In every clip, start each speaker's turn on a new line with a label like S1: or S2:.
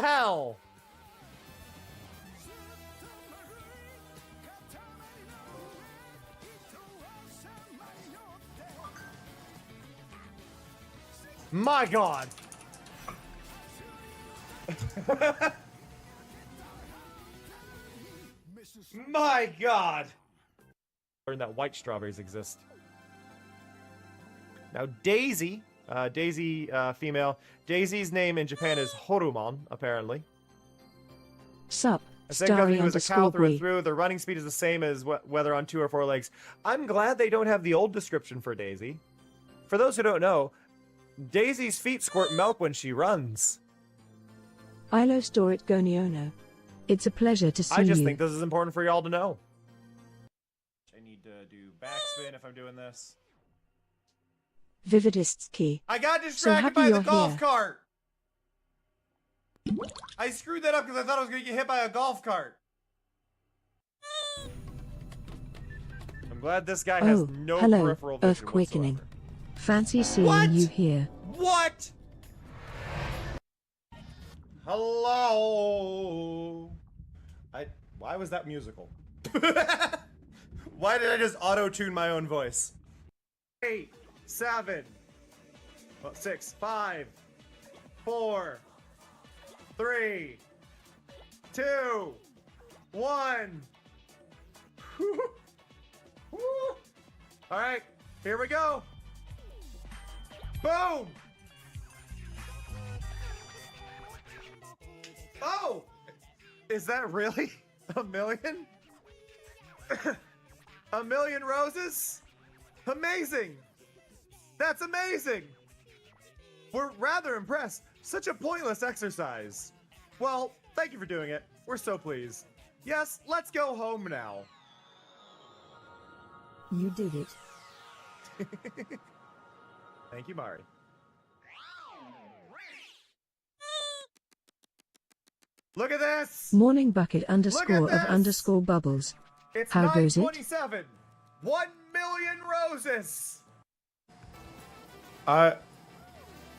S1: hell? My God. My God. Learn that white strawberries exist. Now Daisy, female. Daisy's name in Japan is Horumon, apparently.
S2: Sup,
S1: I think because he was a cow through and
S2: Starry_Bree.
S1: through. The running speed is the same as whether on 2 or 4 legs. I'm glad they don't have the old description for Daisy. For those who don't know, Daisy's feet squirt milk when she runs.
S2: Ilo Storit Goniono. It's a pleasure to see you.
S1: I just think this is important for y'all to know. I need to do backspin if I'm doing this.
S2: Vividist's key.
S1: I got
S2: So
S1: distracted
S2: happy
S1: by the
S2: you're
S1: golf
S2: here.
S1: cart. I screwed that up because I thought I was going to get hit by a golf cart. I'm glad this guy has
S2: Oh,
S1: no
S2: hello,
S1: peripheral vision
S2: Earthquakening.
S1: whatsoever.
S2: Fancy seeing
S1: What?
S2: you here.
S1: What? Hello. Why was that musical? Why did I just auto-tune my own voice? 8, 7, 6, 5, 4, 3, 2, 1. All right, here we go. Boom! Oh! Is that really a million? A million roses? Amazing! That's amazing! We're rather impressed. Such a pointless exercise. Well, thank you for doing it. We're so pleased. Yes, let's go home now.
S2: You did it.
S1: Thank you, Mari. Look at this!
S2: Morning bucket underscore of
S1: this!
S2: underscore bubbles.
S1: It's
S2: How goes it?
S1: 927. 1 million roses!
S3: I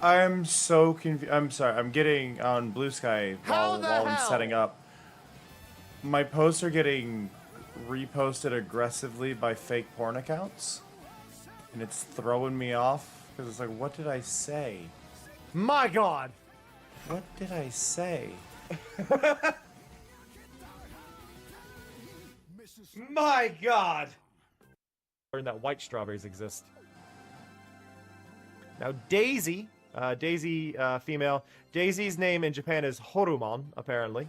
S3: am so confused. I'm sorry. I'm getting on Blue Sky
S1: How the
S3: while I'm
S1: hell?
S3: setting up. My posts are getting reposted aggressively by fake porn accounts, and it's throwing me off because it's like, what did I say?
S1: My God!
S3: What did I say?
S1: My God! Learn that white strawberries exist. Now Daisy, female. Daisy's name in Japan is Horumon, apparently.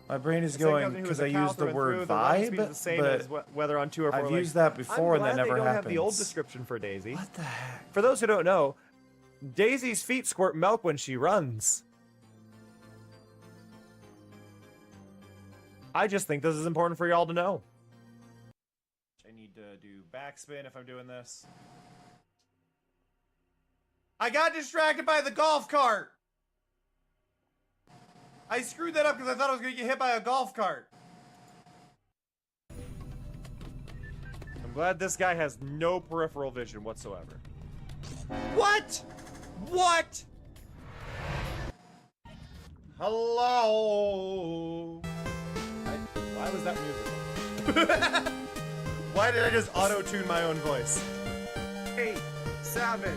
S3: My brain is
S1: It's like
S3: going
S1: nothing who
S3: because
S1: was
S3: I
S1: a cow
S3: used
S1: through
S3: the
S1: and
S3: word
S1: through. The running speed is
S3: vibe,
S1: the same
S3: but
S1: as whether on 2 or 4
S3: I've
S1: legs.
S3: used that before
S1: I'm
S3: and that
S1: glad
S3: never
S1: they don't
S3: happens.
S1: have the old description for Daisy.
S3: What the heck?
S1: For those who don't know, Daisy's feet squirt milk when she runs. I just think this is important for y'all to know. I need to do backspin if I'm doing this. I got distracted by the golf cart. I screwed that up because I thought I was going to get hit by a golf cart. I'm glad this guy has no peripheral vision whatsoever. What? What? Hello. Why was that musical? Why did I just auto-tune my own voice? 8, 7,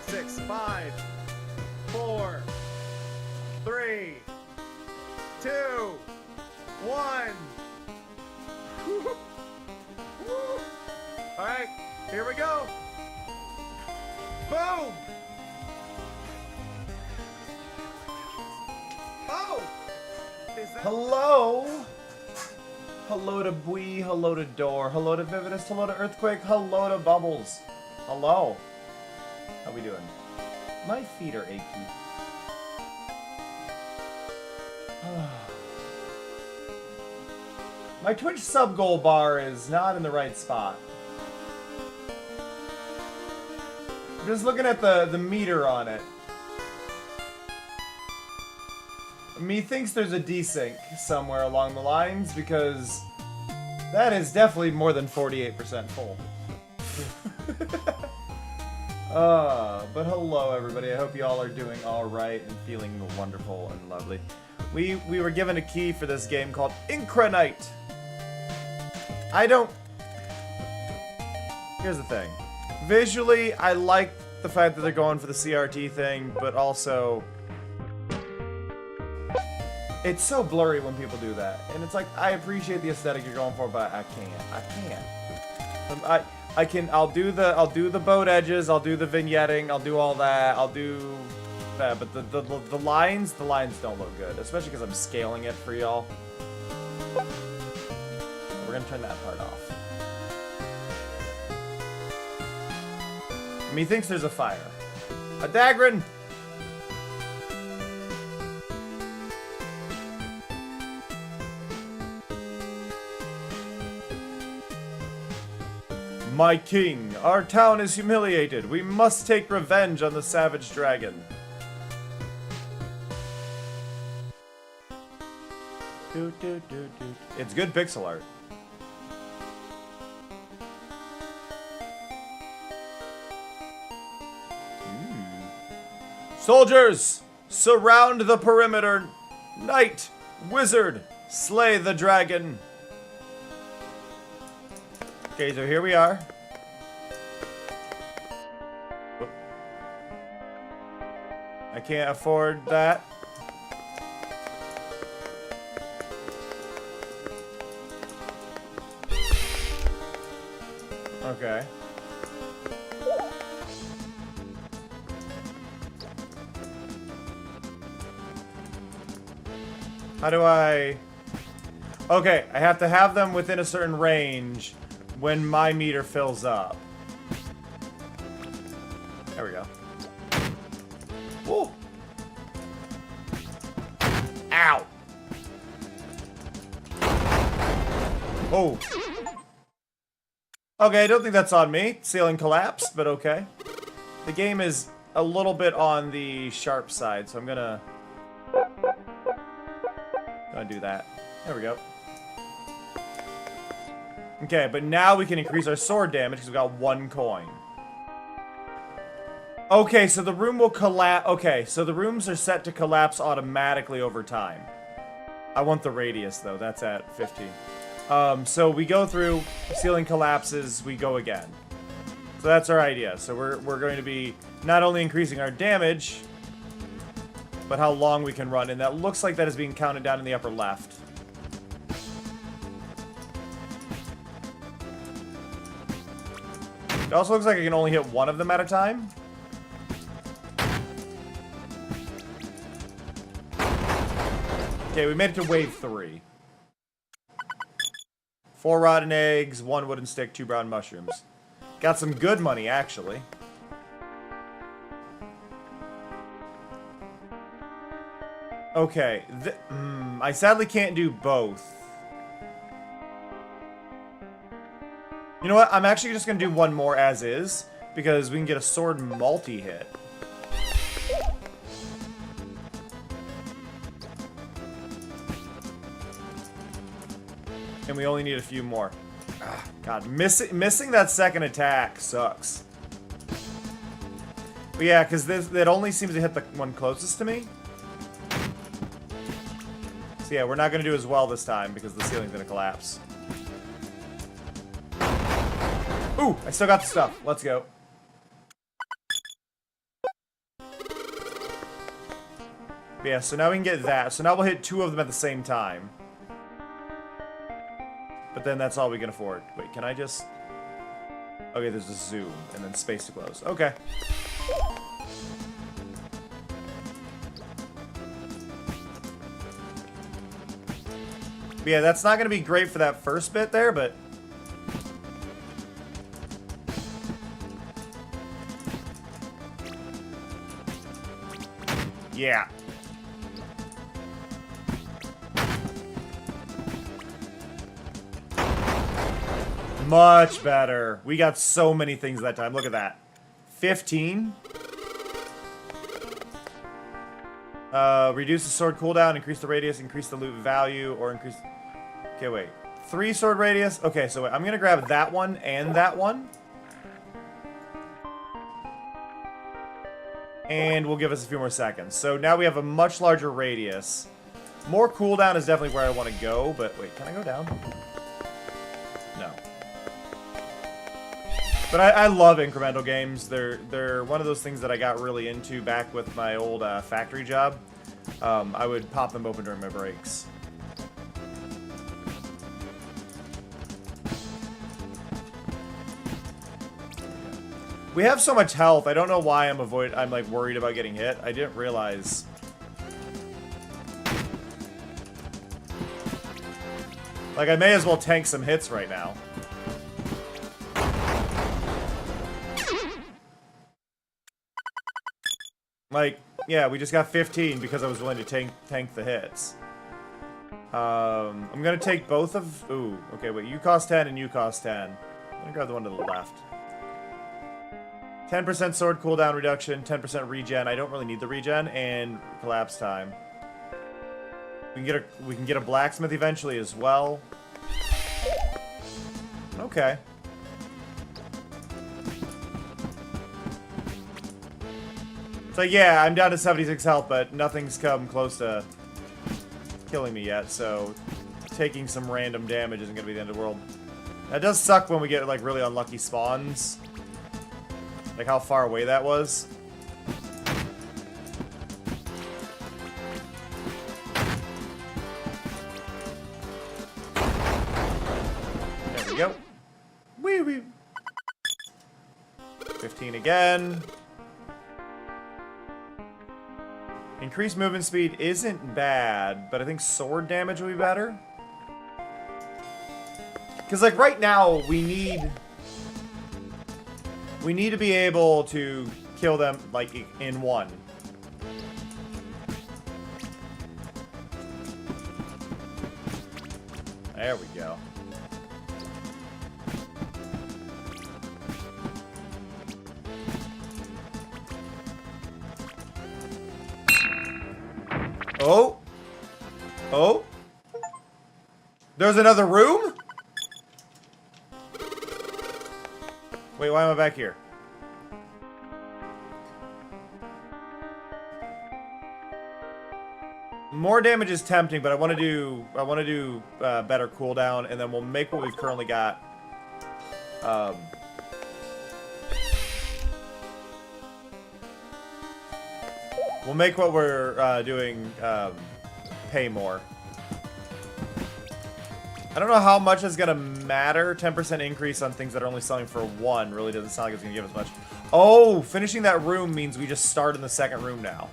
S1: 6, 5, 4, 3, 2, 1. All right, here we go. Boom! Oh! Is that...
S3: Hello? Hello to Bwee, hello to Door, hello to Vividist, hello to Earthquake, hello to Bubbles. Hello. How we doing? My feet are achy. My Twitch sub goal bar is not in the right spot. I'm just looking at the meter on it. Methinks there's a desync somewhere along the lines because that is definitely more than 48% full. But hello everybody. I hope you all are doing alright and feeling wonderful and lovely. We were given a key for this game called Incranite. Here's the thing. Visually, I like the fact that they're going for the CRT thing, but also it's so blurry when people do that. And it's like, I appreciate the aesthetic you're going for, but I can't. I'll do the boat edges, I'll do the vignetting, I'll do all that, I'll do that, but the lines don't look good, especially because I'm scaling it for y'all. We're gonna turn that part off. Methinks there's a fire. A Dagrin! My king, our town is humiliated. We must take revenge on the savage dragon. It's good pixel art. Soldiers, surround the perimeter. Knight, wizard, slay the dragon. Okay, so here we are. I can't afford that. Okay. How do I... Okay, I have to have them within a certain range when my meter fills up. There we go. Whoa! Ow! Oh. Okay, I don't think that's on me. Ceiling collapsed, but okay. The game is a little bit on the sharp side, so I'm gonna do that. There we go. Okay, but now we can increase our sword damage because we've got 1 coin. Okay, so the room will collapse. Okay, so the rooms are set to collapse automatically over time. I want the radius, though. That's at 15. So we go through, ceiling collapses, we go again. So that's our idea. So we're going to be not only increasing our damage, but how long we can run. And that looks like that is being counted down in the upper left. It also looks like I can only hit 1 of them at a time. Okay, we made it to wave 3. 4 rotten eggs, 1 wooden stick, 2 brown mushrooms. Got some good money, actually. Okay, I sadly can't do both. You know what? I'm actually just going to do 1 more as is, because we can get a sword multi-hit. And we only need a few more. God, missing that second attack sucks. But yeah, because that only seems to hit the one closest to me. So yeah, we're not going to do as well this time because the ceiling's going to collapse. Ooh, I still got the stuff. Let's go. But yeah, so now we can get that. So now we'll hit 2 of them at the same time. But then that's all we can afford. Wait, can I just... Okay, there's a zoom, and then space to close. Okay. But yeah, that's not going to be great for that first bit there, but... Yeah. Much better. We got so many things that time. Look at that. 15. Reduce the sword cooldown, increase the radius, increase the loot value, or increase... Okay, wait. 3 sword radius? Okay, so wait, I'm gonna grab that one and that one. And will give us a few more seconds. So now we have a much larger radius. More cooldown is definitely where I want to go, but wait, can I go down? No. But I love incremental games. They're one of those things that I got really into back with my old factory job. I would pop them open during my breaks. We have so much health. I don't know why I'm like worried about getting hit. I didn't realize. Like I may as well tank some hits right now. Like, yeah, we just got 15 because I was willing to tank the hits. I'm gonna take both of. Ooh, okay, wait. You cost 10 and you cost 10. I'm gonna grab the one to the left. 10% sword cooldown reduction, 10% regen. I don't really need the regen, and collapse time. We can get a blacksmith eventually as well. Okay. So yeah, I'm down to 76 health, but nothing's come close to killing me yet, so taking some random damage isn't gonna be the end of the world. That does suck when we get like really unlucky spawns. Like how far away that was. There we go. Wee wee. 15 again. Increased movement speed isn't bad, but I think sword damage will be better. Because like right now we need to be able to kill them, like, in one. There we go. Oh! Oh! There's another room? Wait, why am I back here? More damage is tempting, but I want to do better cooldown, and then we'll make what we've currently got. We'll make what we're doing pay more. I don't know how much is going to matter. 10% increase on things that are only selling for 1 really doesn't sound like it's going to give us much. Oh, finishing that room means we just start in the second room now.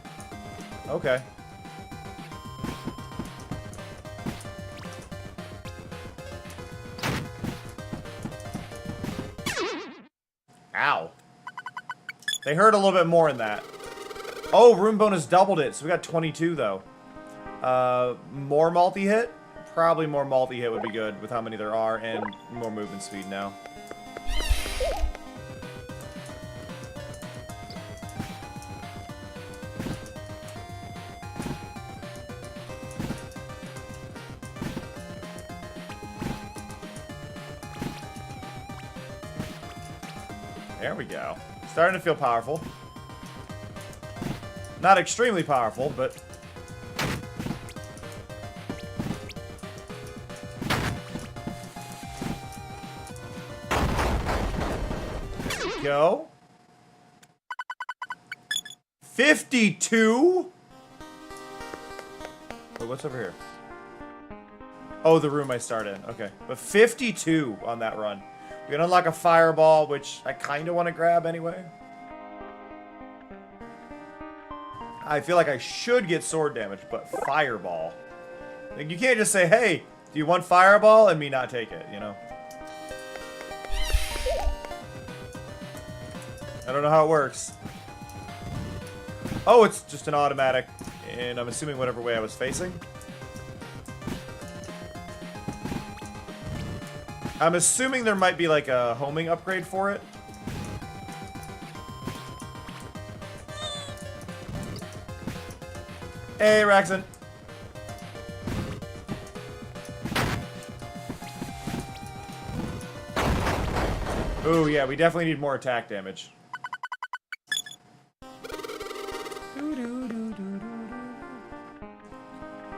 S3: Okay. Ow. They hurt a little bit more in that. Oh, room bonus doubled it, so we got 22 though. More multi-hit? Probably more multi-hit would be good with how many there are, and more movement speed now. There we go. Starting to feel powerful. Not extremely powerful, but... Go. 52? Wait, what's over here? Oh, the room I started in. Okay. But 52 on that run. We can unlock a fireball, which I kind of want to grab anyway. I feel like I should get sword damage, but fireball. Like, you can't just say, hey, do you want fireball? And me not take it, you know? I don't know how it works. Oh, it's just an automatic, and I'm assuming whatever way I was facing. I'm assuming there might be like a homing upgrade for it. Hey, Raxon. Ooh, yeah, we definitely need more attack damage.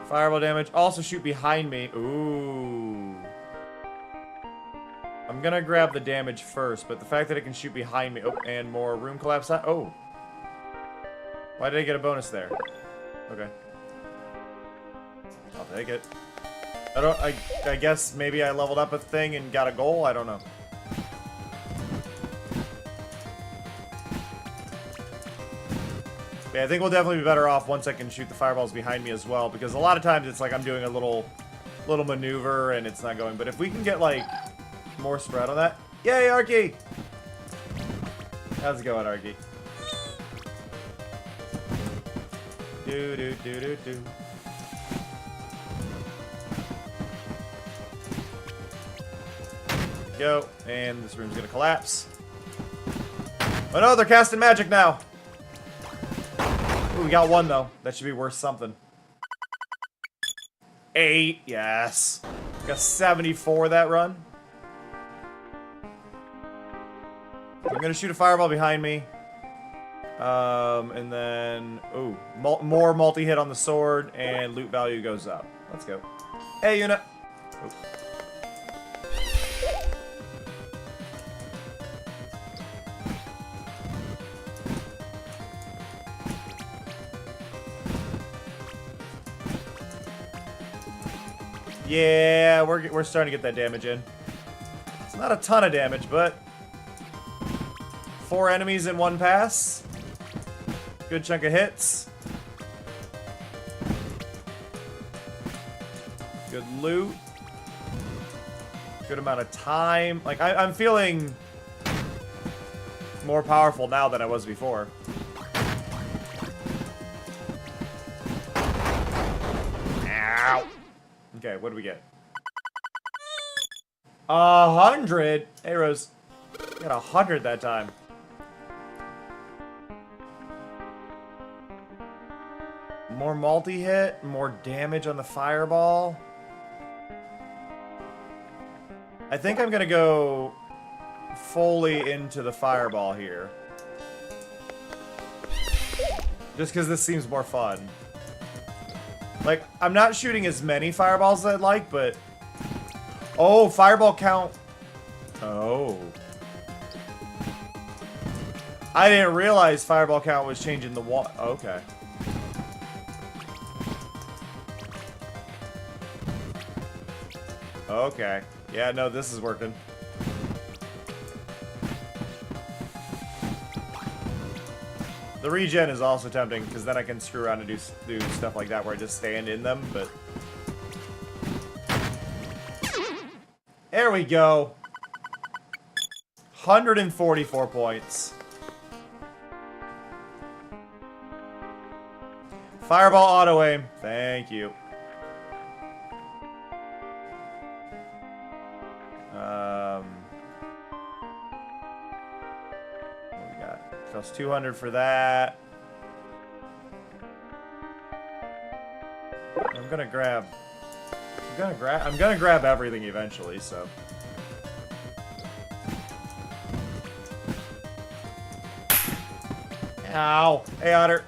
S3: Fireball damage. Also shoot behind me. Ooh. I'm gonna grab the damage first, but the fact that it can shoot behind me. Oh, and more room collapse. Oh. Why did I get a bonus there? Okay. I'll take it. I guess maybe I leveled up a thing and got a goal? I don't know. Yeah, I think we'll definitely be better off once I can shoot the fireballs behind me as well, because a lot of times it's like I'm doing a little maneuver and it's not going. But if we can get, like, more spread on that. Yay, Arky! How's it going, Arky? Do. Go, and this room's gonna collapse. Oh no, they're casting magic now! Ooh, we got one though. That should be worth something. 8, yes. Got 74 that run. I'm gonna shoot a fireball behind me. And then, ooh, more multi-hit on the sword, and loot value goes up. Let's go. Hey, unit. Ooh. Yeah, we're starting to get that damage in. It's not a ton of damage, but 4 enemies in one pass. Good chunk of hits. Good loot. Good amount of time. Like, I'm feeling more powerful now than I was before. Ow. Okay, what do we get? 100. Hey, Rose. Got 100 that time. More multi-hit, more damage on the fireball. I think I'm gonna go fully into the fireball here. Just because this seems more fun. Like, I'm not shooting as many fireballs as I'd like, but... Oh, fireball count. Oh. I didn't realize fireball count was changing the wall. Okay. Okay. Yeah, no, this is working. The regen is also tempting, because then I can screw around and do stuff like that where I just stand in them, but... There we go. 144 points. Fireball auto-aim. Thank you. What we got? Costs 200 for that. I'm gonna grab everything eventually, so. Ow. Hey, Otter.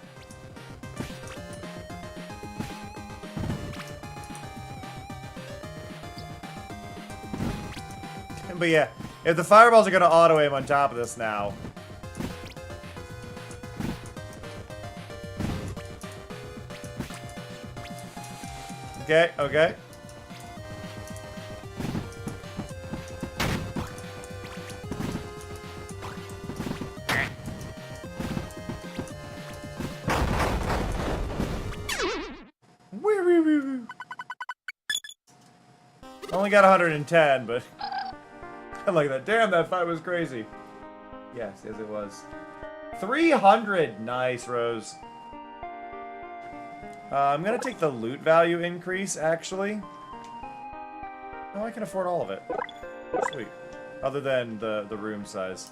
S3: But yeah, if the fireballs are gonna auto-aim on top of this now. Okay, okay. Only got 110, but I like that. Damn, that fight was crazy. Yes, yes it was. 300! Nice, Rose. I'm gonna take the loot value increase, actually. Oh, I can afford all of it. Sweet. Other than the room size.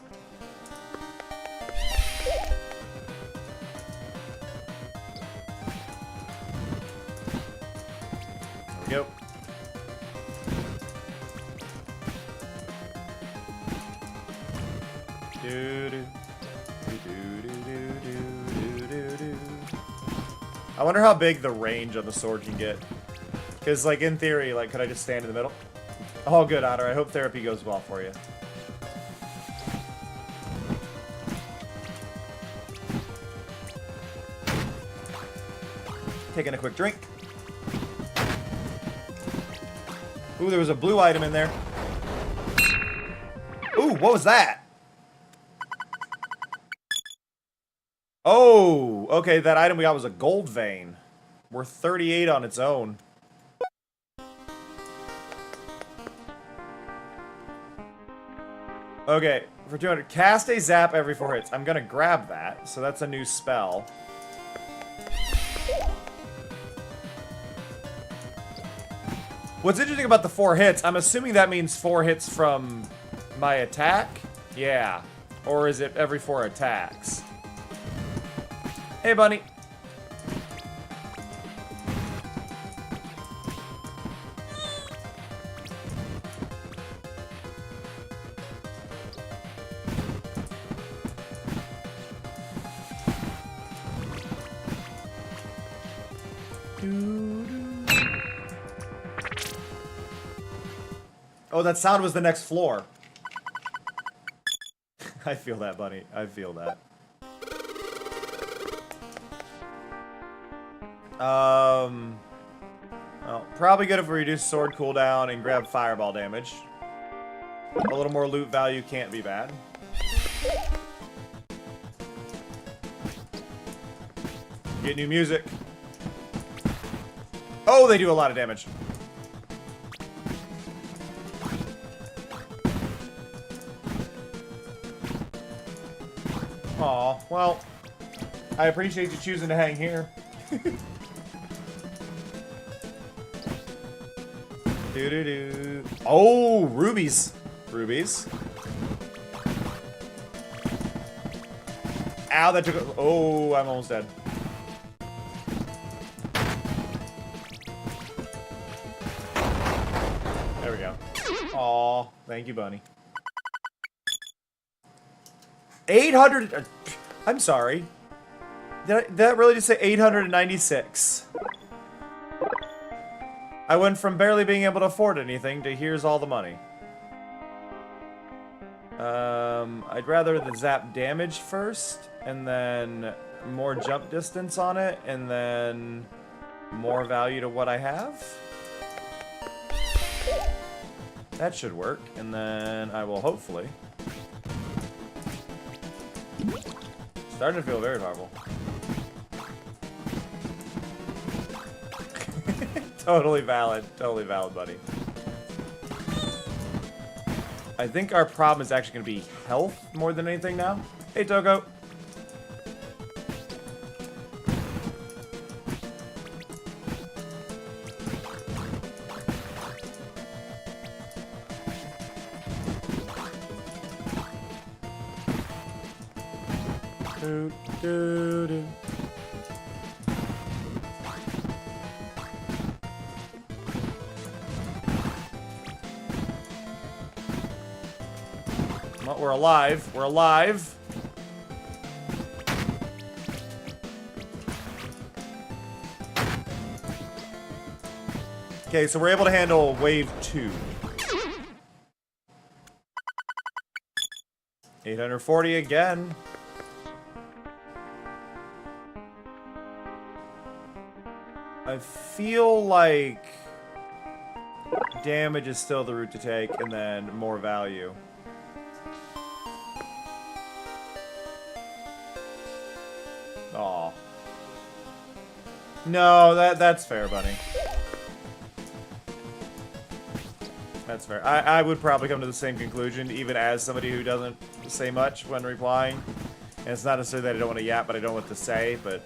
S3: There we go. I wonder how big the range on the sword can get. Because, like, in theory, like, could I just stand in the middle? Oh, good, Otter. I hope therapy goes well for you. Taking a quick drink. Ooh, there was a blue item in there. Ooh, what was that? Oh, okay, that item we got was a gold vein. Worth 38 on its own. Okay, for 200, cast a zap every 4 hits. I'm gonna grab that, so that's a new spell. What's interesting about the 4 hits, I'm assuming that means 4 hits from my attack? Yeah. Or is it every 4 attacks? Hey, bunny. Oh, that sound was the next floor. I feel that, bunny. I feel that. Well, probably good if we reduce sword cooldown and grab fireball damage. A little more loot value can't be bad. Get new music. Oh, they do a lot of damage. Aw, well, I appreciate you choosing to hang here. Do-do-do. Oh, rubies. Rubies. Ow, that took a... Oh, I'm almost dead. There we go. Aw, thank you, bunny. 800... I'm sorry. Did that really just say 896? I went from barely being able to afford anything to here's all the money. I'd rather the zap damage first, and then more jump distance on it, and then more value to what I have. That should work, and then I will hopefully... Starting to feel very powerful. Totally valid, buddy. I think our problem is actually going to be health more than anything now. Hey, Togo. Do, do, do. Well, we're alive. We're alive. Okay, so we're able to handle wave 2. 840 again. I feel like damage is still the route to take, and then more value. Aw. No, that's fair, buddy. That's fair. I would probably come to the same conclusion, even as somebody who doesn't say much when replying. And it's not necessarily that I don't want to yap, but I don't know what to say, but...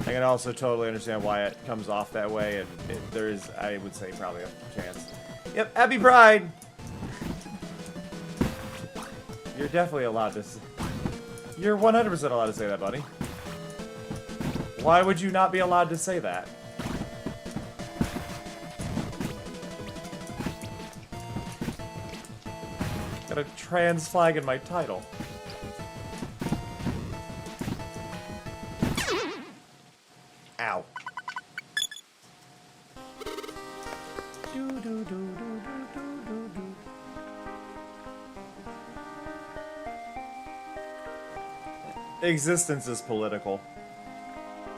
S3: I can also totally understand why it comes off that way, and there is, I would say, probably a chance. Yep, happy Pride! You're definitely allowed to say... You're 100% allowed to say that, buddy. Why would you not be allowed to say that? Got a trans flag in my title. Existence is political.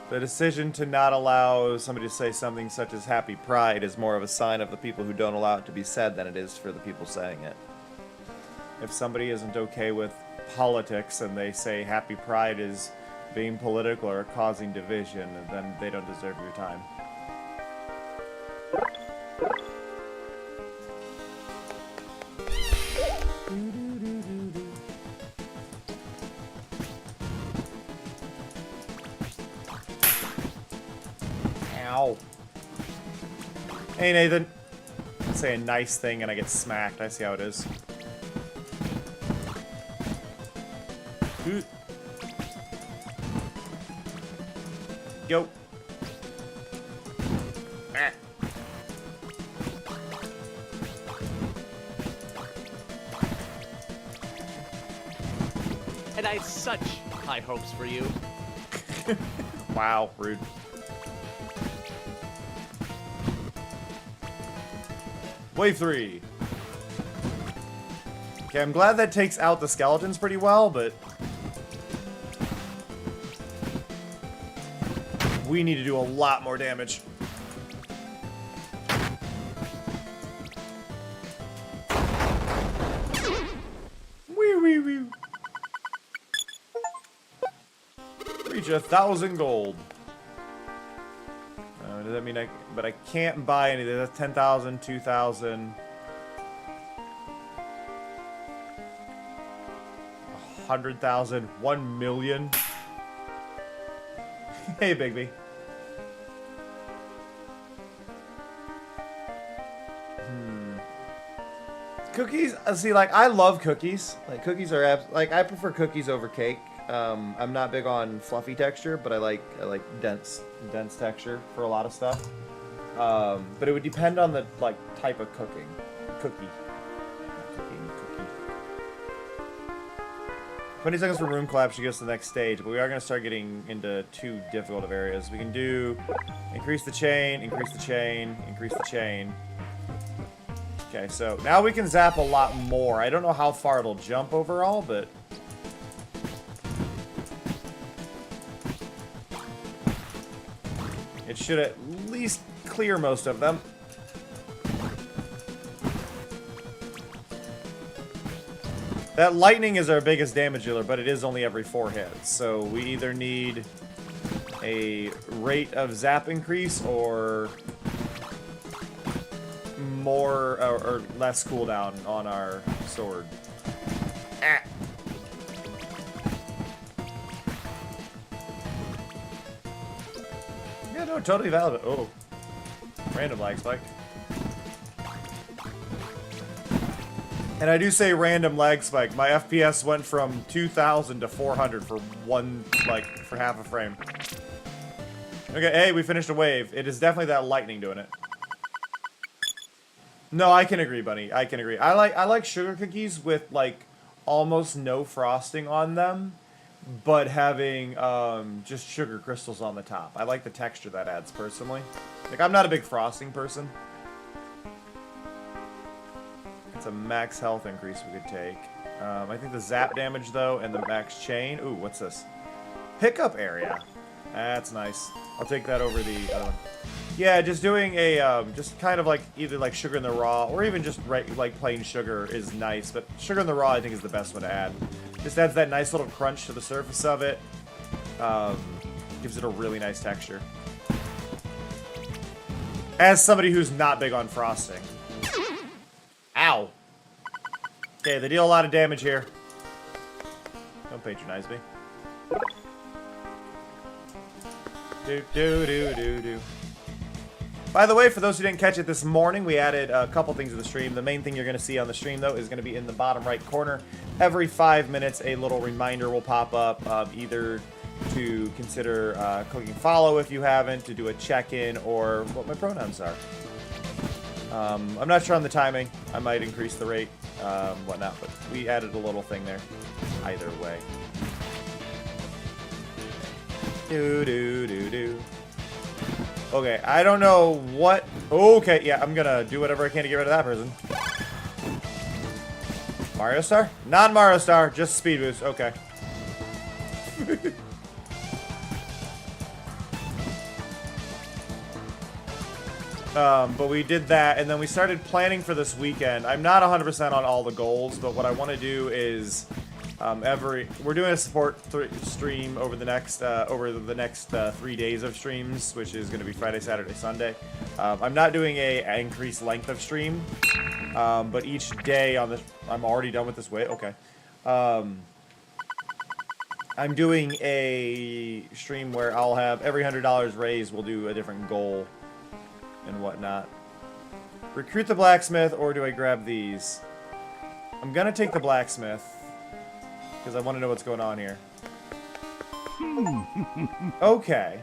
S3: The decision to not allow somebody to say something such as Happy Pride is more of a sign of the people who don't allow it to be said than it is for the people saying it. If somebody isn't okay with politics and they say Happy Pride is being political or causing division, then they don't deserve your time. Ow. Hey, Nathan. I say a nice thing and I get smacked. I see how it is. Yo. Ah.
S4: And I had such high hopes for you.
S3: Wow, rude. Wave 3. Okay, I'm glad that takes out the skeletons pretty well, but we need to do a lot more damage. Wee wee wee. Reach 1,000 gold. Does that mean but I can't buy anything. That's 10,000, 2,000. 100,000, 1 million. Hey, Bigby. Cookies, see, like, I love cookies. Like, cookies are, like, I prefer cookies over cake. I'm not big on fluffy texture, but I like dense texture for a lot of stuff. But it would depend on the, like, type of cookie. 20 seconds for room collapse should get us to the next stage, but we are going to start getting into too difficult of areas. We can do increase the chain, increase the chain, increase the chain. Okay, so now we can zap a lot more. I don't know how far it'll jump overall, but it should at least clear most of them. That lightning is our biggest damage dealer, but it is only every 4 hits. So we either need a rate of zap increase or more or less cooldown on our sword. Ah. Yeah, no, totally valid. Oh, random lag spike. And I do say random lag spike. My FPS went from 2,000 to 400 for for half a frame. Okay, hey, we finished a wave. It is definitely that lightning doing it. No, I can agree, Bunny. I can agree. I like sugar cookies with like almost no frosting on them, but having just sugar crystals on the top. I like the texture that adds personally. Like, I'm not a big frosting person. It's a max health increase we could take. I think the zap damage though and the max chain. Ooh, what's this? Pickup area. That's nice. I'll take that over the other one. Yeah, just doing a just kind of like either like sugar in the raw or even just like plain sugar is nice. But sugar in the raw I think is the best one to add. Just adds that nice little crunch to the surface of it. Gives it a really nice texture. As somebody who's not big on frosting. Ow. Okay, they deal a lot of damage here. Don't patronize me. Do. By the way, for those who didn't catch it this morning, we added a couple things to the stream. The main thing you're going to see on the stream, though, is going to be in the bottom right corner. Every 5 minutes, a little reminder will pop up, either to consider clicking follow if you haven't, to do a check-in, or what my pronouns are. I'm not sure on the timing. I might increase the rate, whatnot, but we added a little thing there. Either way. Do. Okay, I don't know what... Okay, yeah, I'm gonna do whatever I can to get rid of that person. Mario Star? Non-Mario Star, just Speed Boost. Okay. But we did that, and then we started planning for this weekend. I'm not 100% on all the goals, but what I want to do is we're doing a support stream over the next 3 days of streams, which is going to be Friday, Saturday, Sunday. I'm not doing a increased length of stream, but each day on this, I'm already done with this wait. Okay. I'm doing a stream where I'll have every $100 raised, we'll do a different goal and whatnot. Recruit the blacksmith, or do I grab these? I'm gonna take the blacksmith because I want to know what's going on here. Okay.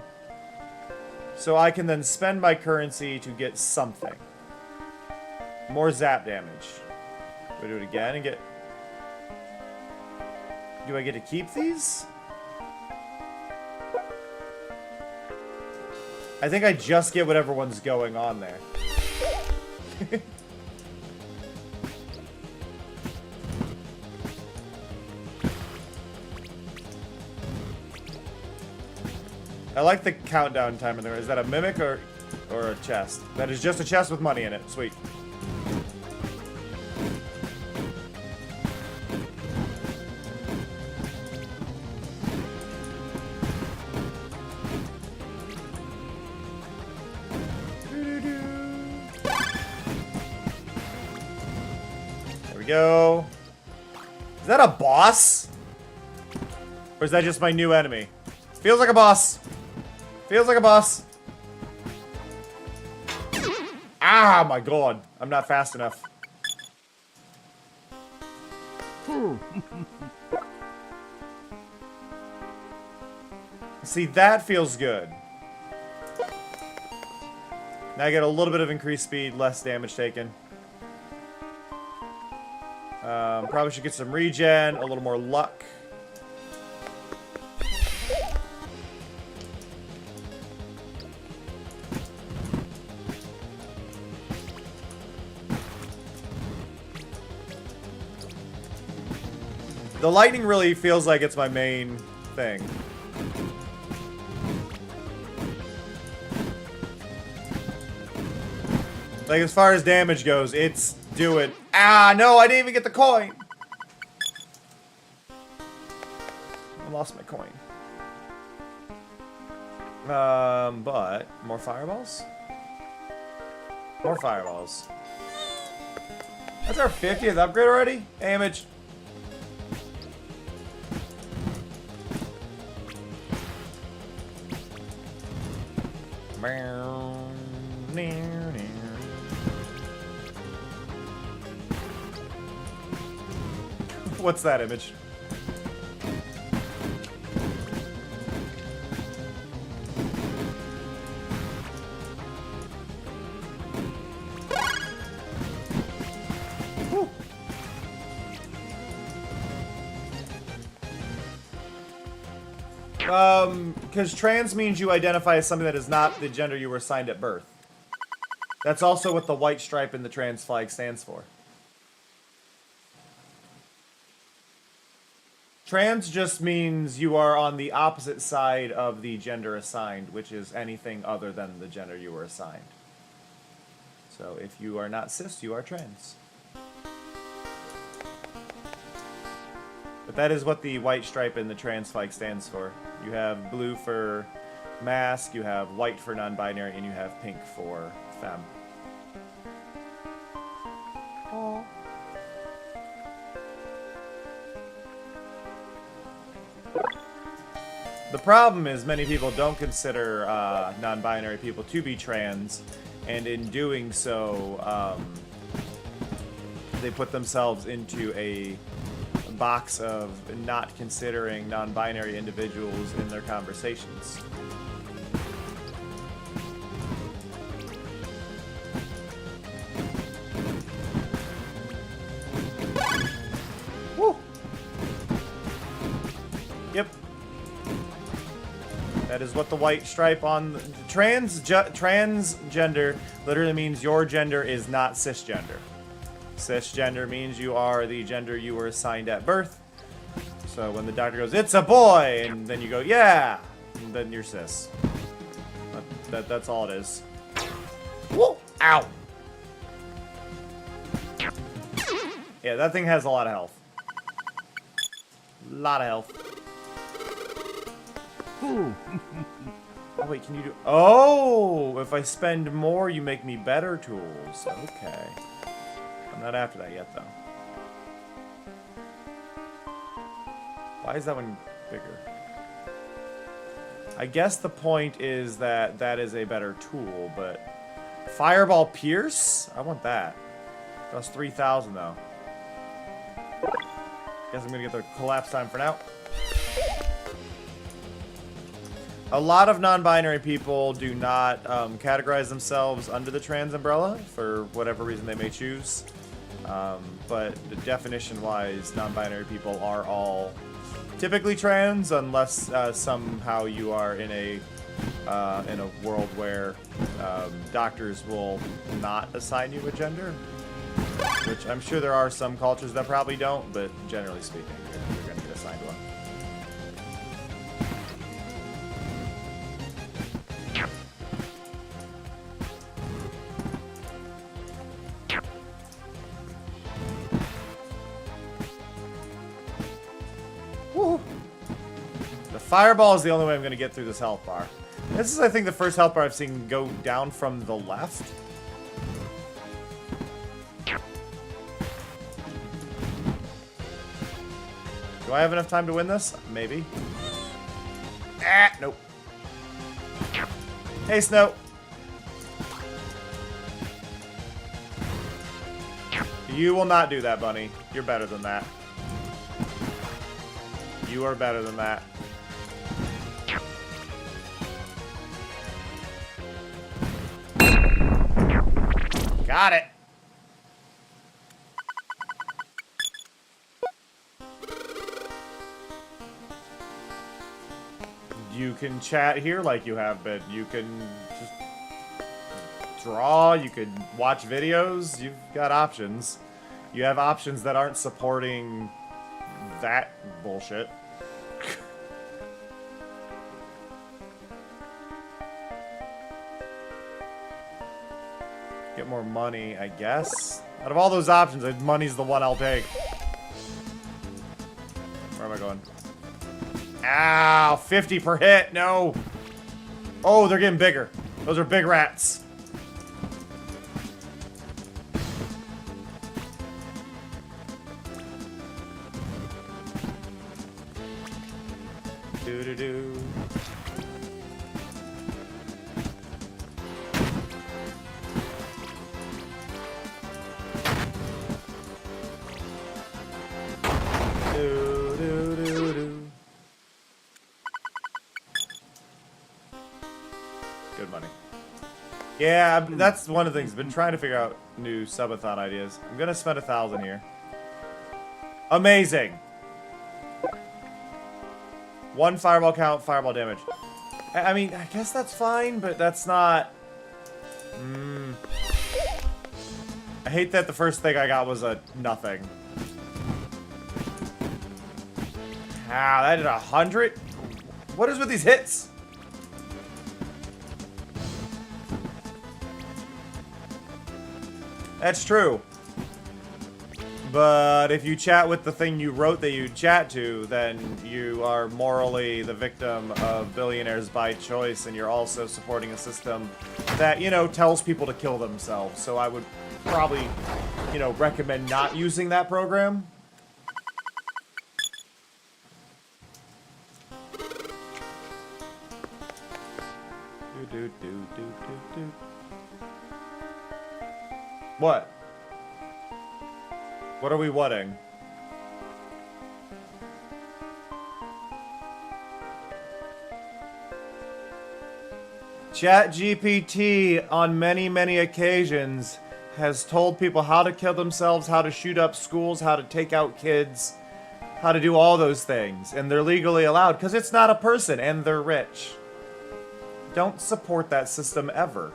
S3: So I can then spend my currency to get something. More zap damage. Do I do it again and get... Do I get to keep these? I think I just get whatever one's going on there. I like the countdown timer there. Is that a mimic or a chest? That is just a chest with money in it. Sweet. There we go. Is that a boss? Or is that just my new enemy? Feels like a boss. Feels like a boss. Ah, my god. I'm not fast enough. See, that feels good. Now I get a little bit of increased speed, less damage taken. Probably should get some regen, a little more luck. The lightning really feels like it's my main thing. Like, as far as damage goes, it's doing... Ah, no, I didn't even get the coin! I lost my coin. But... More fireballs? More fireballs. That's our 50th upgrade already? Damage. What's that image? Whew. Because trans means you identify as something that is not the gender you were assigned at birth. That's also what the white stripe in the trans flag stands for. Trans just means you are on the opposite side of the gender assigned, which is anything other than the gender you were assigned. So if you are not cis, you are trans. But that is what the white stripe in the trans flag stands for. You have blue for mask, you have white for non-binary, and you have pink for femme. Aww. The problem is many people don't consider non-binary people to be trans, and in doing so, they put themselves into a box of not considering non-binary individuals in their conversations. Woo! Yep. That is what the white stripe on the, transgender literally means your gender is not cisgender. Cisgender means you are the gender you were assigned at birth. So when the doctor goes, "It's a boy," and then you go, "Yeah," and then you're cis. That's all it is. Whoa! Ow! Yeah, that thing has a lot of health. Lot of health. Oh, wait, can you do... Oh! If I spend more, you make me better tools. Okay. I'm not after that yet, though. Why is that one bigger? I guess the point is that that is a better tool, but... Fireball Pierce? I want that. That's 3,000, though. Guess I'm gonna get the collapse time for now. A lot of non-binary people do not categorize themselves under the trans umbrella for whatever reason they may choose. But definition-wise, non-binary people are all typically trans, unless somehow you are in a world where doctors will not assign you a gender. Which I'm sure there are some cultures that probably don't, but generally speaking, you're going to get assigned one. Woo! The fireball is the only way I'm going to get through this health bar. This is, I think, the first health bar I've seen go down from the left. Do I have enough time to win this? Maybe. Ah, nope. Hey, Snow. You will not do that, Bunny. You're better than that. You are better than that. Got it. You can chat here like you have been. You can just draw. You can watch videos. You've got options. You have options that aren't supporting that bullshit. Get more money, I guess. Out of all those options, money's the one I'll take. Where am I going? Ow, 50 per hit, no. Oh, they're getting bigger. Those are big rats. Do-do-do. Good money. Yeah, that's one of the things. I've been trying to figure out new subathon ideas. I'm gonna spend 1,000 here. Amazing. One fireball count, fireball damage. I mean, I guess that's fine, but that's not... I hate that the first thing I got was a nothing. Ah, that did 100? What is with these hits? That's true. But if you chat with the thing you wrote that you chat to, then you are morally the victim of billionaires by choice, and you're also supporting a system that, you know, tells people to kill themselves. So I would probably, you know, recommend not using that program. What? What are we whatting? ChatGPT on many, many occasions has told people how to kill themselves, how to shoot up schools, how to take out kids, how to do all those things. And they're legally allowed because it's not a person and they're rich. Don't support that system ever.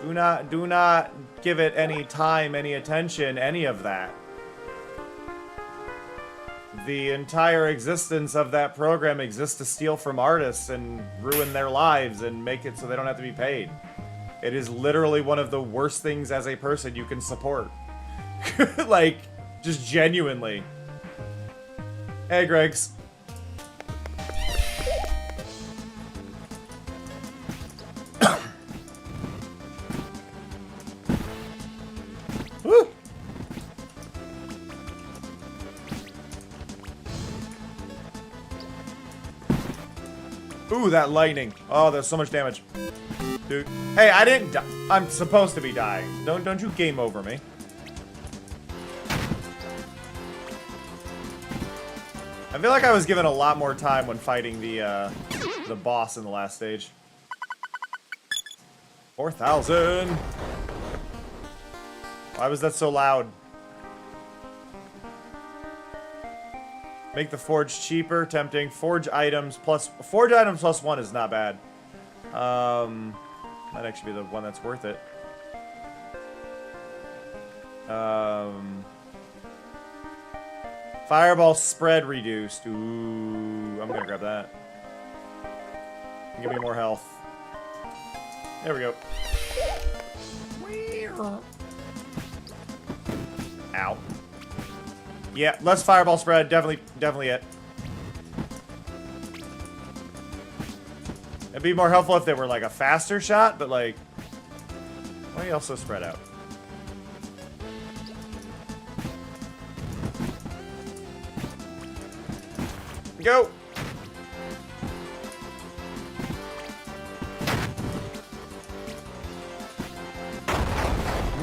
S3: Do not give it any time, any attention, any of that. The entire existence of that program exists to steal from artists and ruin their lives and make it so they don't have to be paid. It is literally one of the worst things as a person you can support. Like, just genuinely. Hey, Greg's. Woo! Ooh, that lightning. Oh, there's so much damage. Dude. Hey, I didn't die. I'm supposed to be dying. Don't you game over me. I feel like I was given a lot more time when fighting the boss in the last stage. 4,000. Why was that so loud? Make the forge cheaper, tempting. Forge items plus 1 is not bad. Might actually be the one that's worth it. Fireball spread reduced. Ooh, I'm gonna grab that. Give me more health. There we go. Ow. Yeah, less fireball spread. Definitely it. It'd be more helpful if they were like a faster shot, but like, why are you also spread out? Go!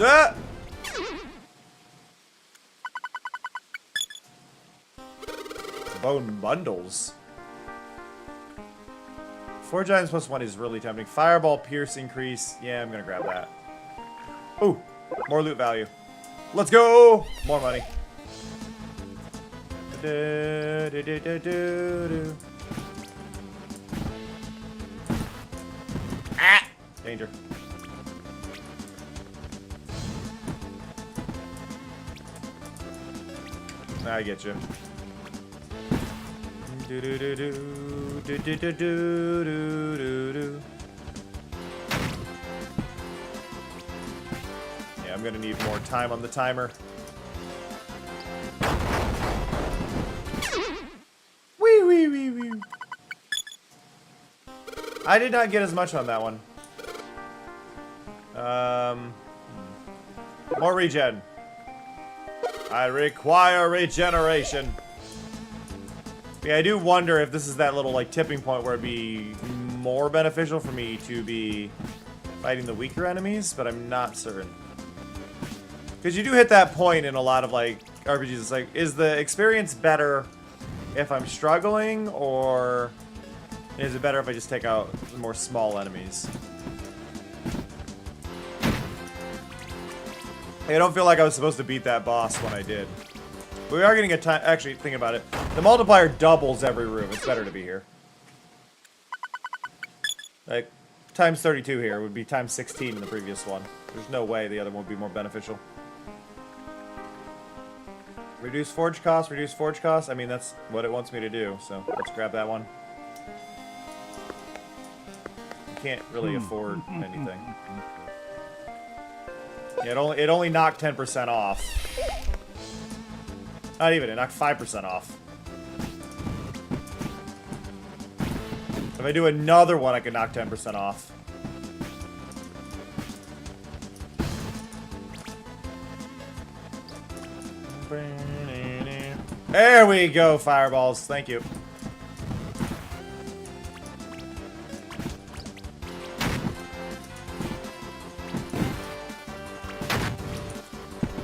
S3: Ah! Bone bundles. Forge items plus 1 is really tempting. Fireball pierce increase. Yeah, I'm gonna grab that. Ooh, more loot value. Let's go! More money. Ah! Danger. I get you. Yeah, I'm gonna need more time on the timer. Wee wee wee wee. I did not get as much on that one. More regen. I require regeneration. Yeah, I do wonder if this is that little like tipping point where it'd be more beneficial for me to be fighting the weaker enemies, but I'm not certain. Because you do hit that point in a lot of like RPGs. It's like, is the experience better if I'm struggling, or is it better if I just take out the more small enemies? I don't feel like I was supposed to beat that boss when I did. We are getting a time. Actually, think about it. The multiplier doubles every room. It's better to be here. Like, times 32 here would be times 16 in the previous one. There's no way the other one would be more beneficial. Reduce forge cost, reduce forge cost. I mean, that's what it wants me to do, so let's grab that one. You can't really afford anything. Yeah, it only knocked 10% off. Not even, it knocked 5% off. If I do another one, I can knock 10% off. There we go, fireballs. Thank you.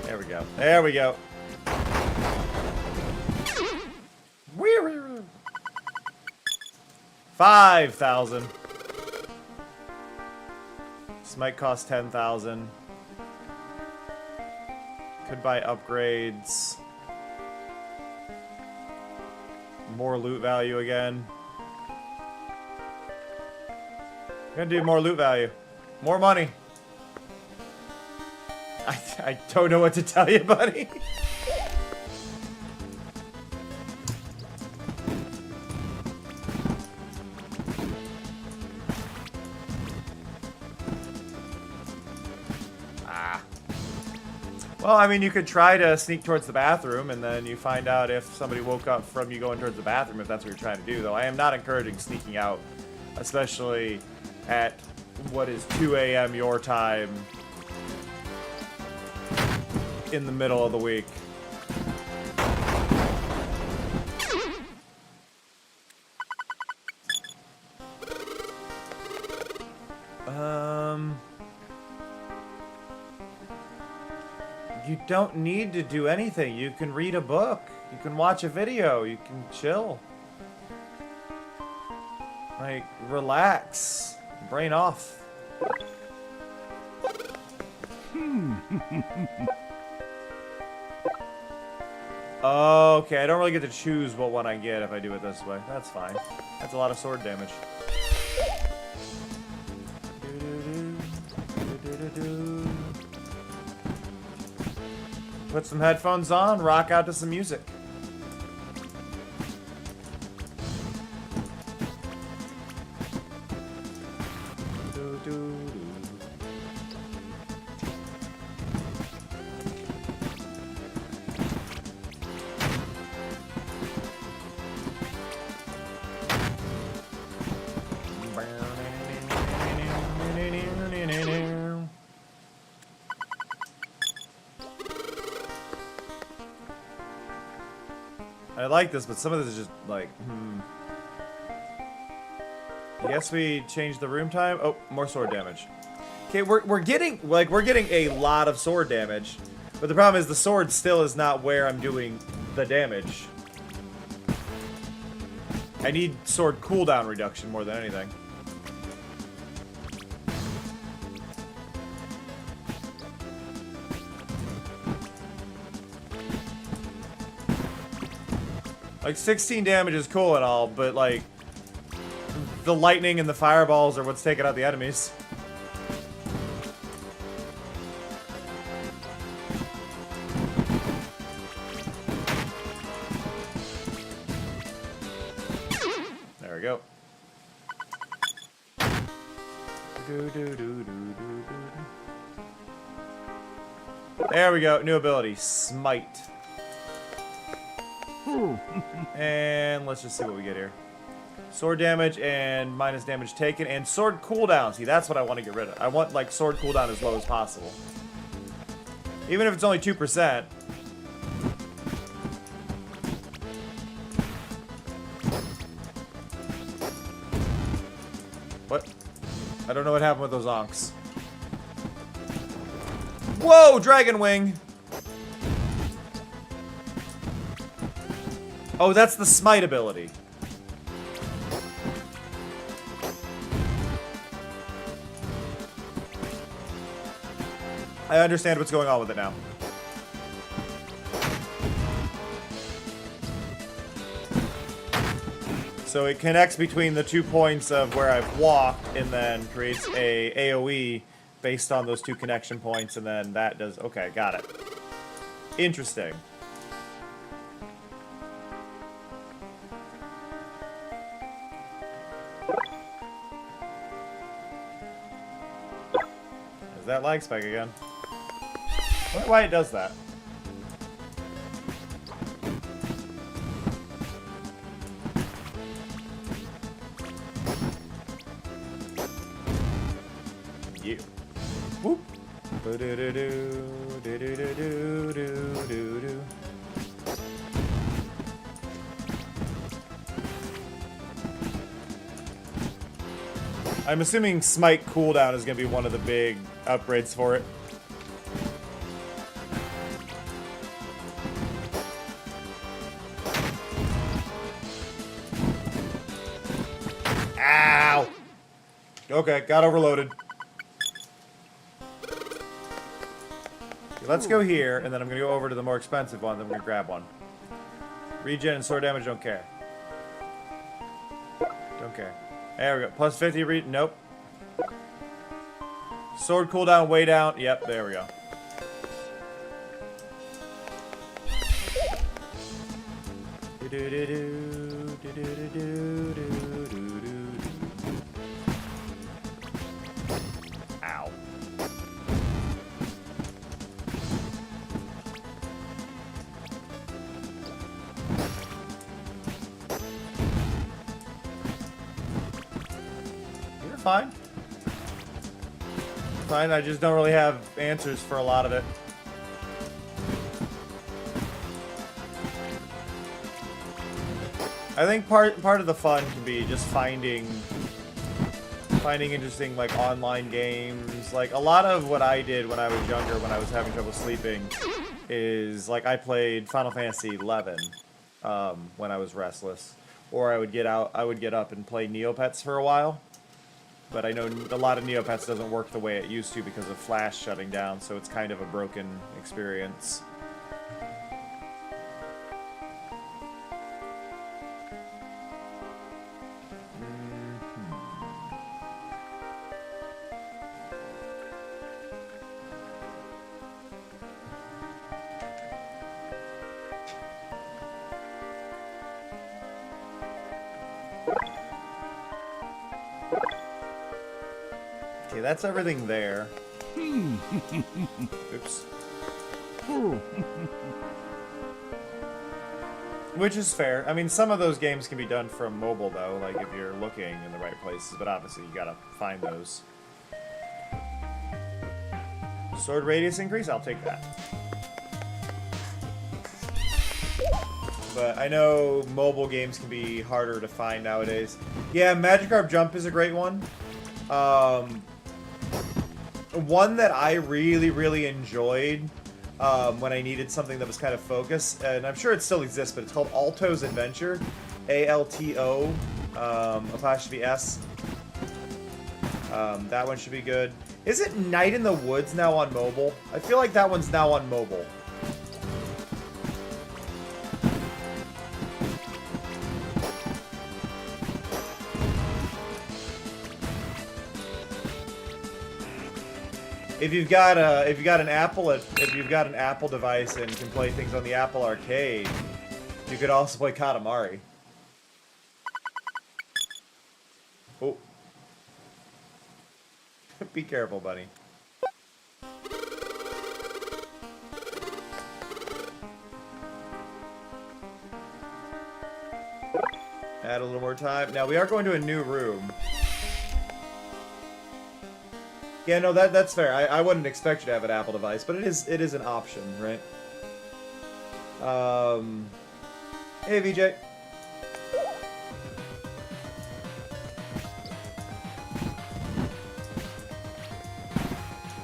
S3: There we go. There we go. 5,000. This might cost 10,000. Could buy upgrades. More loot value again. Gonna do more loot value. More money. I don't know what to tell you, buddy. Well, I mean, you could try to sneak towards the bathroom, and then you find out if somebody woke up from you going towards the bathroom, if that's what you're trying to do, though. I am not encouraging sneaking out, especially at what is 2 a.m. your time in the middle of the week. You don't need to do anything. You can read a book. You can watch a video. You can chill. Like, relax. Brain off. Okay, I don't really get to choose what one I get if I do it this way. That's fine. That's a lot of sword damage. Put some headphones on, rock out to some music. I like this, but some of this is just like, I guess we changed the room time. Oh, more sword damage. Okay, we're getting a lot of sword damage, but the problem is the sword still is not where I'm doing the damage. I need sword cooldown reduction more than anything. Like, 16 damage is cool and all, but, like, the lightning and the fireballs are what's taking out the enemies. There we go. There we go. New ability. Smite. And let's just see what we get here. Sword damage and minus damage taken and sword cooldown. See, that's what I want to get rid of. I want, like, sword cooldown as low as possible. Even if it's only 2%. What? I don't know what happened with those onks. Whoa, Dragon Wing! Oh, that's the smite ability. I understand what's going on with it now. So it connects between the 2 points of where I've walked and then creates a AoE based on those 2 connection points, and then that does... Okay, got it. Interesting. That lag spike again. I wonder why it does that. You. Whoop. I'm assuming Smite cooldown is going to be one of the big upgrades for it. Ow! Okay, got overloaded. Let's go here, and then I'm going to go over to the more expensive one, then we're going to grab one. Regen and sword damage, don't care. Don't care. There we go. Plus 50 nope. Sword cooldown way down. Yep, there we go. Ow. You're fine. Fine, I just don't really have answers for a lot of it. I think part of the fun can be just finding interesting like online games. Like a lot of what I did when I was younger, when I was having trouble sleeping, is like I played Final Fantasy 11 when I was restless, or I would get up and play Neopets for a while. But I know a lot of Neopets doesn't work the way it used to because of Flash shutting down, so it's kind of a broken experience. Okay, that's everything there. Oops. Which is fair. I mean, some of those games can be done from mobile, though, like if you're looking in the right places, but obviously you gotta find those. Sword radius increase? I'll take that. But I know mobile games can be harder to find nowadays. Yeah, Magikarp Jump is a great one. One that I really enjoyed when I needed something that was kind of focused, and I'm sure it still exists, but it's called Alto's Adventure. A-L-T-O apostrophe S. That one should be good. Is it Night in the Woods now on mobile? I feel like that one's now on mobile. If you've got an Apple device and can play things on the Apple Arcade, you could also play Katamari. Oh. Be careful, buddy. Add a little more time. Now we are going to a new room. Yeah, no, that's fair. I wouldn't expect you to have an Apple device, but it is an option, right? Hey, VJ.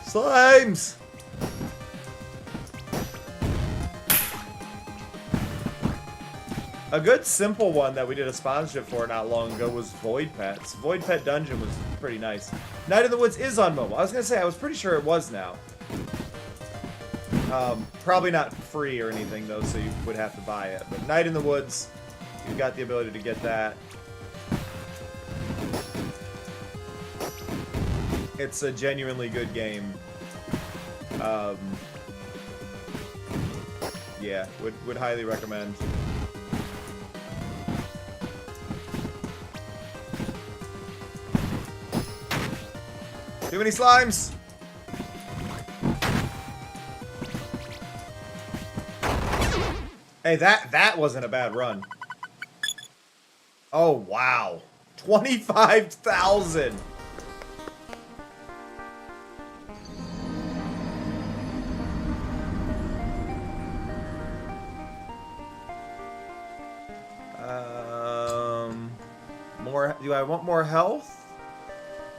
S3: Slimes! A good simple one that we did a sponsorship for not long ago was Void Pets. Void Pet Dungeon was pretty nice. Night in the Woods is on mobile. I was going to say, I was pretty sure it was now. Probably not free or anything, though, so you would have to buy it. But Night in the Woods, you've got the ability to get that. It's a genuinely good game. Yeah, would highly recommend. Too many slimes! Hey, that wasn't a bad run. Oh, wow. 25,000! Do I want more health?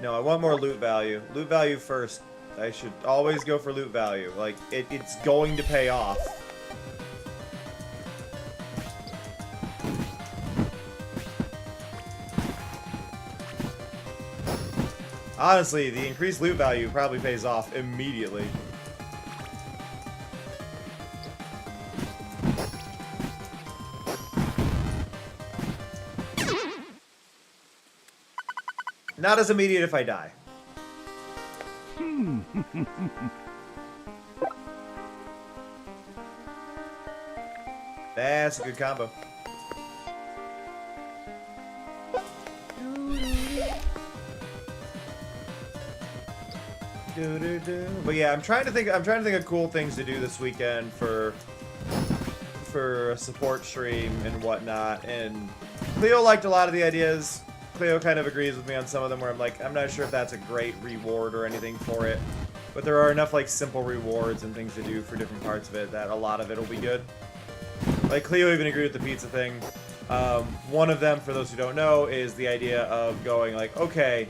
S3: No, I want more loot value. Loot value first. I should always go for loot value. Like, it's going to pay off. Honestly, the increased loot value probably pays off immediately. Not as immediate if I die.
S1: That's a good combo. But yeah, I'm trying to think of cool things to do this weekend for a support stream and whatnot. And Cleo liked a lot of the ideas. Cleo kind of agrees with me on some of them where I'm like, I'm not sure if that's a great reward or anything for it. But there are enough like simple rewards and things to do for different parts of it that a lot of it will be good. Like Cleo even agreed with the pizza thing. One of them, for those who don't know, is the idea of going like, okay,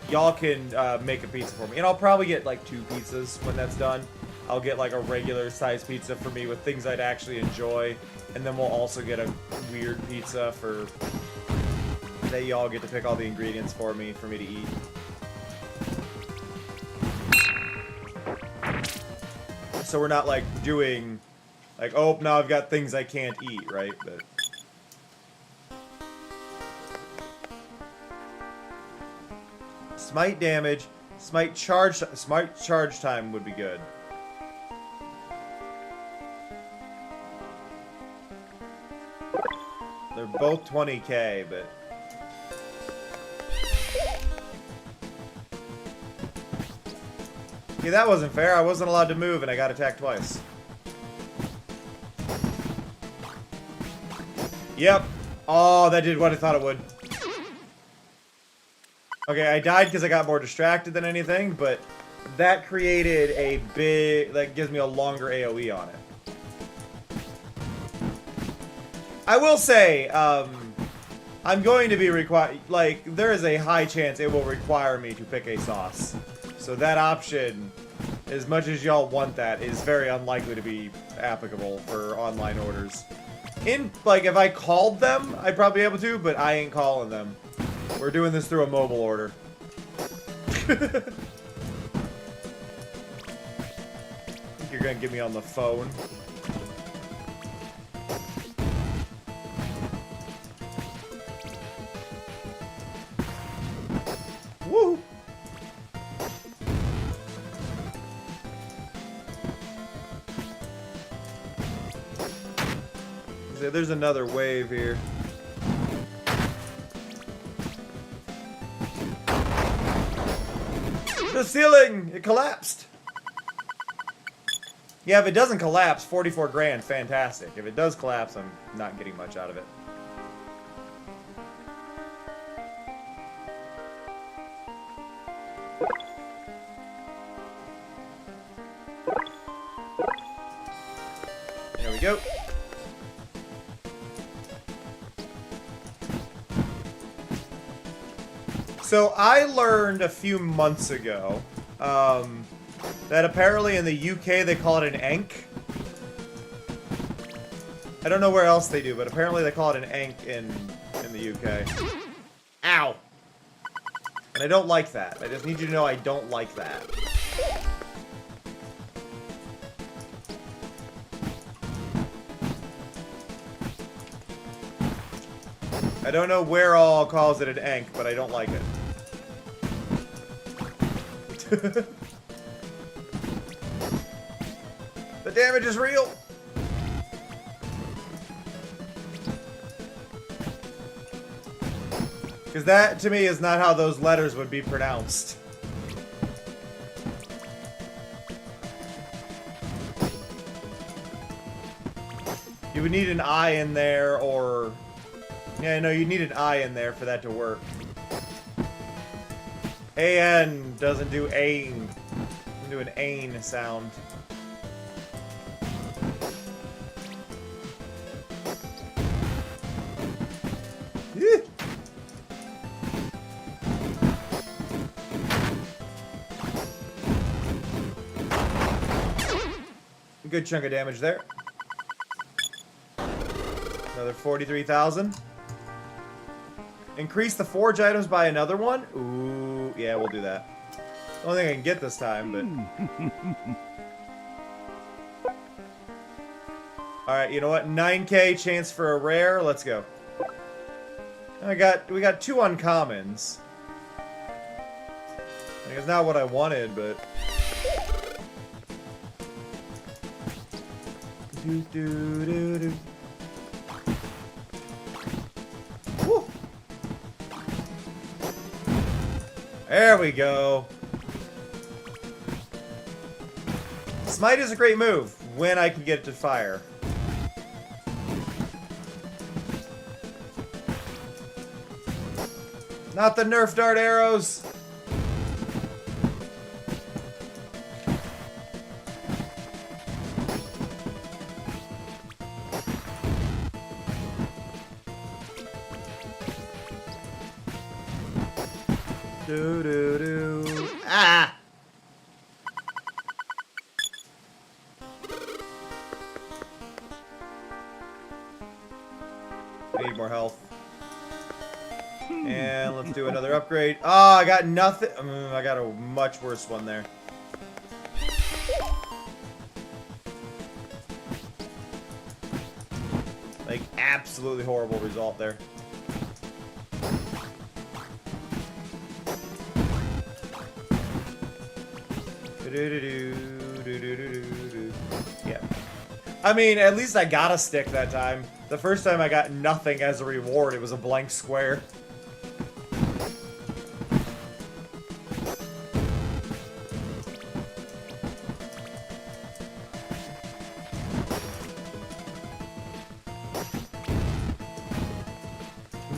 S1: y'all can make a pizza for me. And I'll probably get like 2 pizzas when that's done. I'll get like a regular size pizza for me with things I'd actually enjoy. And then we'll also get a weird pizza for that y'all get to pick all the ingredients for me to eat. So we're not like doing like, oh, now I've got things I can't eat, right? But smite damage, smite charge time would be good. They're both 20k, but yeah, that wasn't fair. I wasn't allowed to move and I got attacked twice. Yep. Oh, that did what I thought it would. Okay, I died because I got more distracted than anything, but that created a big, that gives me a longer AoE on it. I will say, I'm going to be required, like, there is a high chance it will require me to pick a sauce. So that option, as much as y'all want that, is very unlikely to be applicable for online orders. Like, if I called them, I'd probably be able to, but I ain't calling them. We're doing this through a mobile order. I think you're gonna get me on the phone. Woo! There's another wave here. The ceiling! It collapsed! Yeah, if it doesn't collapse, 44 grand, fantastic. If it does collapse, I'm not getting much out of it. There we go. So I learned a few months ago that apparently in the UK they call it an ank. I don't know where else they do, but apparently they call it an ank in the UK. Ow! And I don't like that. I just need you to know I don't like that. I don't know where all calls it an ank, but I don't like it. The damage is real! Because that, to me, is not how those letters would be pronounced. You would need an I in there, or... Yeah, no, you need an I in there for that to work. AN doesn't do ain. Doesn't do an ain sound. Yeah. A good chunk of damage there. Another 43,000. Increase the forge items by another one? Ooh, yeah, we'll do that. Only thing I can get this time, but... Alright, you know what? 9k chance for a rare. Let's go. We got 2 uncommons. I think it's not what I wanted, but...
S3: Do, do, do, do. Woo. There we go. Smite is a great move when I can get it to fire. Not the Nerf dart arrows. Do do do. Ah! I need more health. And let's do another upgrade. Oh, I got nothing. I got a much worse one there. Like, absolutely horrible result there. Yeah. I mean, at least I got a stick that time. The first time I got nothing as a reward. It was a blank square.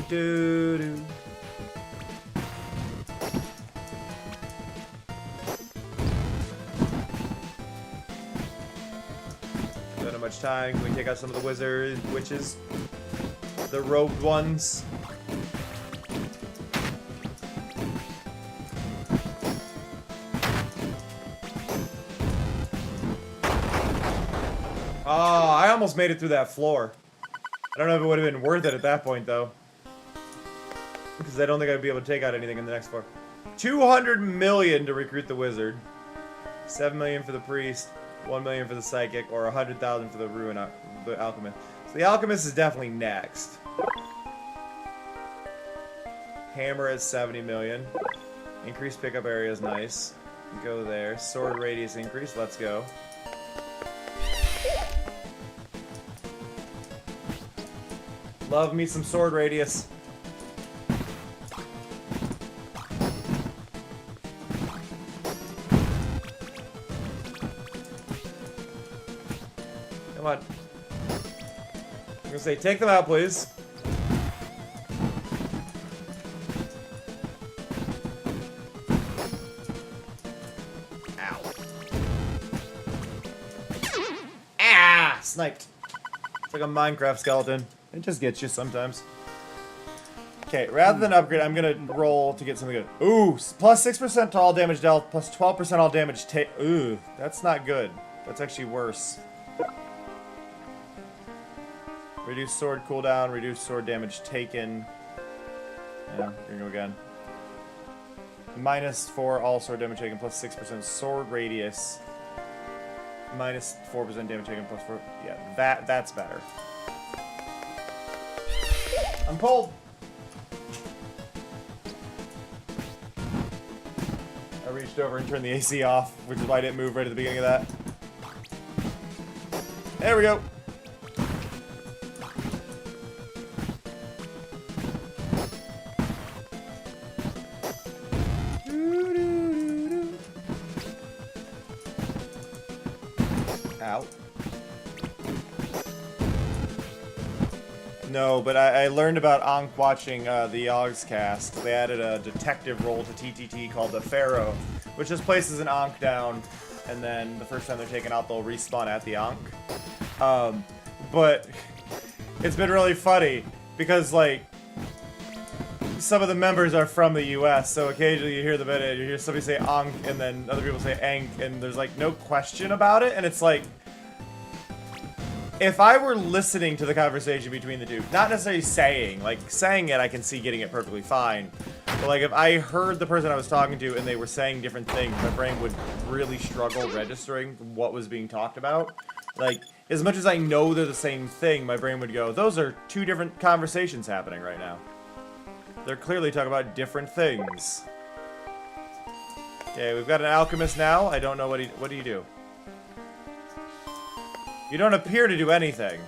S3: Doo-doo. Don't have much time. Can we take out some of the witches? The robed ones? Oh, I almost made it through that floor. I don't know if it would have been worth it at that point, though. Because I don't think I'd be able to take out anything in the next floor. 200 million to recruit the wizard. 7 million for the priest. 1 million for the psychic. Or 100,000 for the the alchemist. So the alchemist is definitely next. Hammer at 70 million. Increased pickup area is nice. Go there. Sword radius increase. Let's go. Love me some sword radius. Come on. I'm gonna say, take them out, please. Ow. Ah! Sniped. It's like a Minecraft skeleton. It just gets you sometimes. Okay, rather than upgrade, I'm gonna roll to get something good. Ooh, plus 6% to all damage dealt, plus 12% all damage take. Ooh, that's not good. That's actually worse. Reduce sword cooldown, reduce sword damage taken. Yeah, here we go again. Minus 4 all sword damage taken, plus 6% sword radius. Minus 4% damage taken, plus 4. Yeah, that's better. I'm cold. I reached over and turned the AC off, which is why I didn't move right at the beginning of that. There we go. Ow. No, but I learned about Ankh watching the Yogscast. They added a detective role to TTT called the Pharaoh, which just places an Ankh down, and then the first time they're taken out, they'll respawn at the Ankh. But it's been really funny because, like, some of the members are from the US, so occasionally you hear you hear somebody say Ankh, and then other people say Ankh, and there's like no question about it, and it's like, if I were listening to the conversation between the two, not necessarily saying it, I can see getting it perfectly fine. But like, if I heard the person I was talking to and they were saying different things, my brain would really struggle registering what was being talked about. Like, as much as I know they're the same thing, my brain would go, those are two different conversations happening right now. They're clearly talking about different things. Okay, we've got an alchemist now. I don't know what do you do? You don't appear to do anything.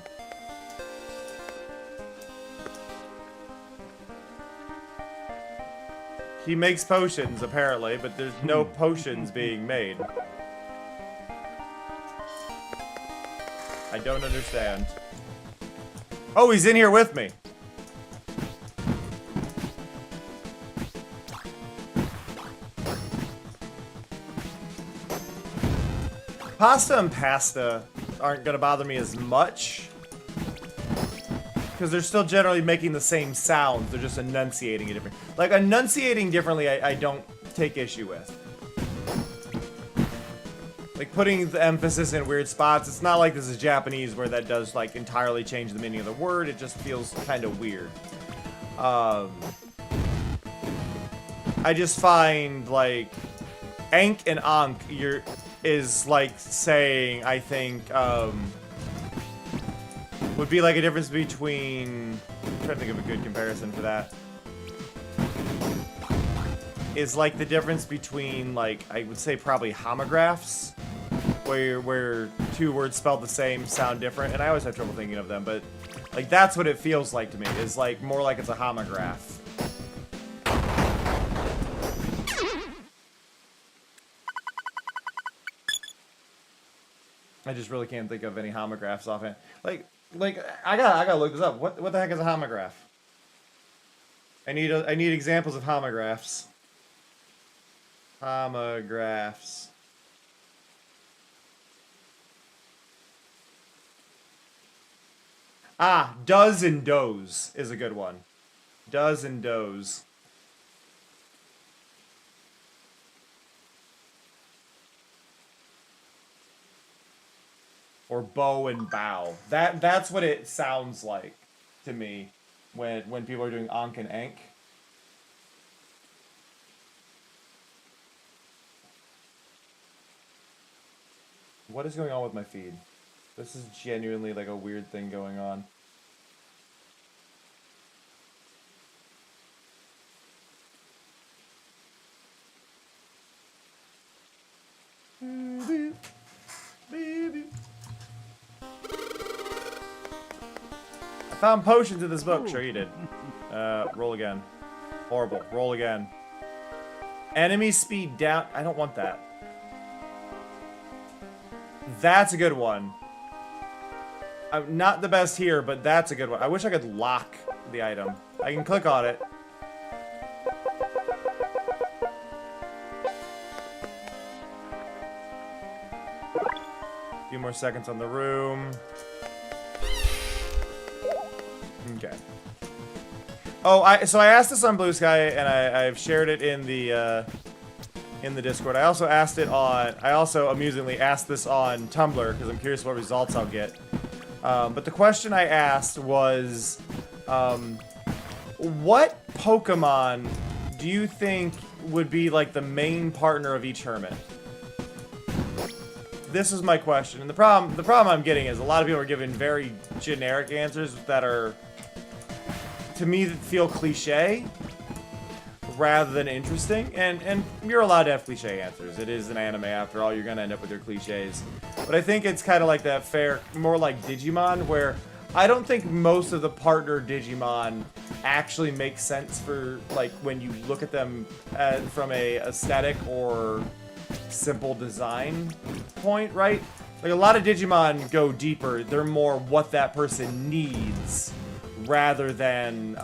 S3: He makes potions, apparently, but there's no potions being made. I don't understand. Oh, he's in here with me. Pasta and pasta aren't gonna bother me as much. Because they're still generally making the same sounds, they're just enunciating it different. Like, enunciating differently, I don't take issue with. Like, putting the emphasis in weird spots, it's not like this is Japanese where that does, like, entirely change the meaning of the word, it just feels kind of weird. I just find, like, Ank and Ankh is like saying, I think, would be like a difference between, I'm trying to think of a good comparison for that. Is like the difference between, like, I would say probably homographs, where two words spelled the same sound different, and I always have trouble thinking of them, but like that's what it feels like to me, is like more like it's a homograph. I just really can't think of any homographs offhand. Like I gotta look this up. What the heck is a homograph? I need examples of homographs. Homographs. Ah, does and does is a good one. Does and does. Or bow and bow. That's what it sounds like to me when people are doing Ankh and Ank. What is going on with my feed? This is genuinely like a weird thing going on. I found potions in this book. Sure you did. Roll again. Horrible. Roll again. Enemy speed down. I don't want that. That's a good one. I'm not the best here, but that's a good one. I wish I could lock the item. I can click on it. A few more seconds on the room. Okay. Oh, so I asked this on Blue Sky, and I've shared it in the Discord. I also amusingly asked this on Tumblr because I'm curious what results I'll get. But the question I asked was, what Pokemon do you think would be like the main partner of each hermit? This is my question, and the problem I'm getting is a lot of people are giving very generic answers that are, to me, that feel cliche rather than interesting, and you're allowed to have cliche answers. It is an anime after all, you're gonna end up with your cliches. But I think it's kind of like that fair, more like Digimon, where I don't think most of the partner Digimon actually make sense for, like, when you look at them from a aesthetic or simple design point, right? Like, a lot of Digimon go deeper. They're more what that person needs rather than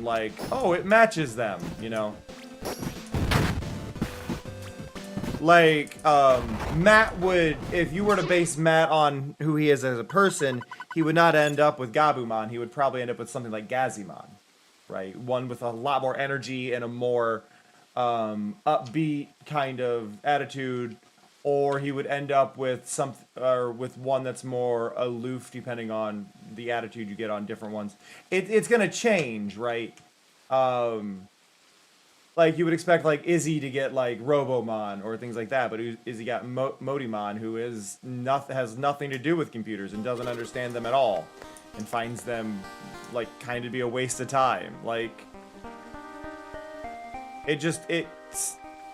S3: like, oh, it matches them, you know? Like, Matt would, if you were to base Matt on who he is as a person, he would not end up with Gabumon. He would probably end up with something like Gazimon, right? One with a lot more energy and a more upbeat kind of attitude, or he would end up with with one that's more aloof, depending on the attitude you get on different ones. It's gonna change, right? Like, you would expect, like, Izzy to get, like, Robomon or things like that, but Izzy got Modimon, who has nothing to do with computers and doesn't understand them at all, and finds them, like, kind of be a waste of time. Like,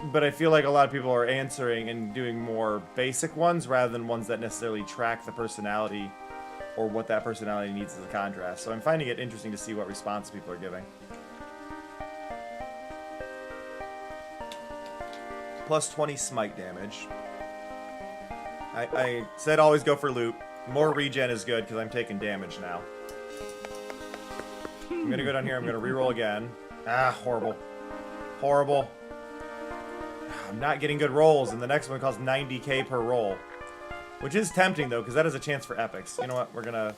S3: but I feel like a lot of people are answering and doing more basic ones rather than ones that necessarily track the personality or what that personality needs as a contrast. So I'm finding it interesting to see what response people are giving. Plus 20 smite damage. I said always go for loot. More regen is good because I'm taking damage now. I'm gonna go down here, I'm gonna reroll again. Ah, horrible. Horrible. I'm not getting good rolls, and the next one costs 90k per roll. Which is tempting though, because that is a chance for epics. You know what? We're gonna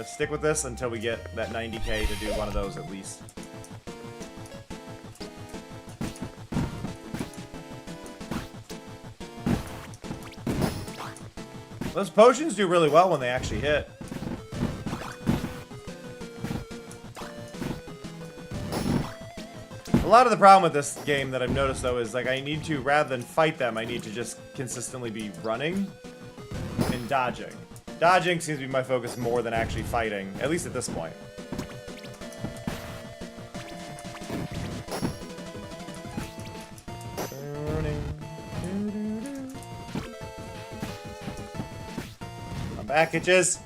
S3: stick with this until we get that 90k to do one of those at least. Those potions do really well when they actually hit. A lot of the problem with this game that I've noticed though is like I need to, rather than fight them, I need to just consistently be running and dodging. Dodging seems to be my focus more than actually fighting, at least at this point. I'm back, itches.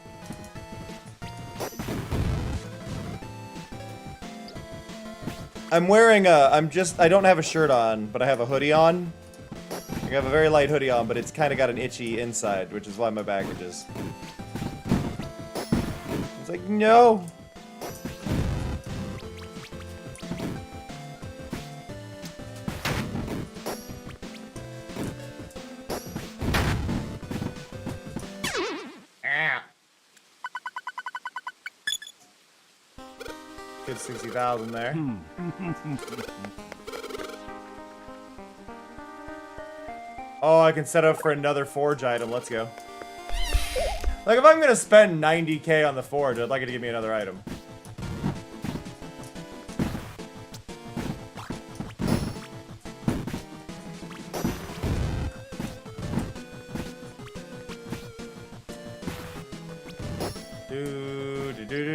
S3: I'm wearing a, I don't have a shirt on, but I have a hoodie on. I have a very light hoodie on, but it's kind of got an itchy inside, which is why my back itches. It's like, no! Ah. Good 60,000 there. Oh, I can set up for another forge item. Let's go. Like, if I'm gonna spend 90k on the forge, I'd like it to give me another item.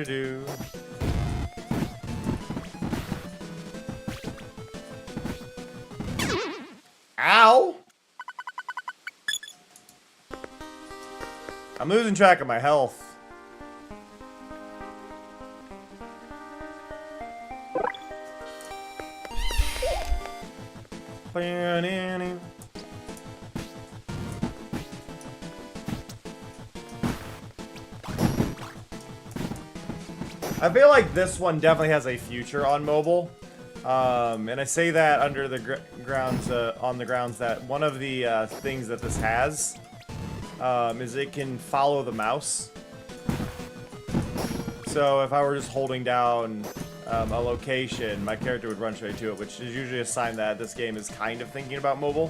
S3: Do. Ow! I'm losing track of my health. I feel like this one definitely has a future on mobile. And I say that under the grounds, on the grounds that one of the things that this has is it can follow the mouse. So if I were just holding down a location, my character would run straight to it, which is usually a sign that this game is kind of thinking about mobile.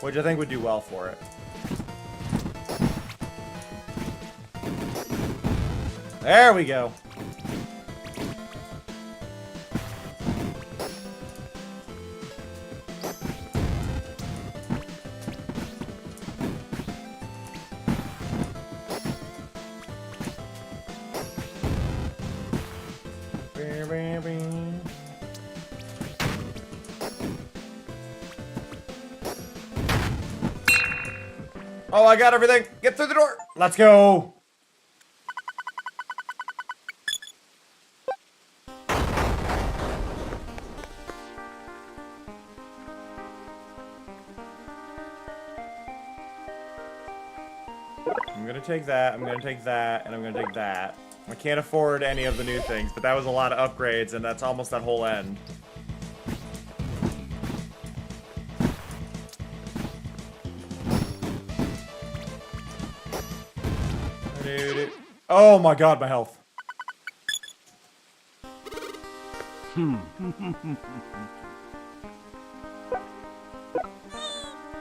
S3: Which I think would do well for it. There we go. Oh, I got everything. Get through the door. Let's go. I'm gonna take that, I'm gonna take that, and I'm gonna take that. I can't afford any of the new things, but that was a lot of upgrades, and that's almost that whole end. Oh my god, my health.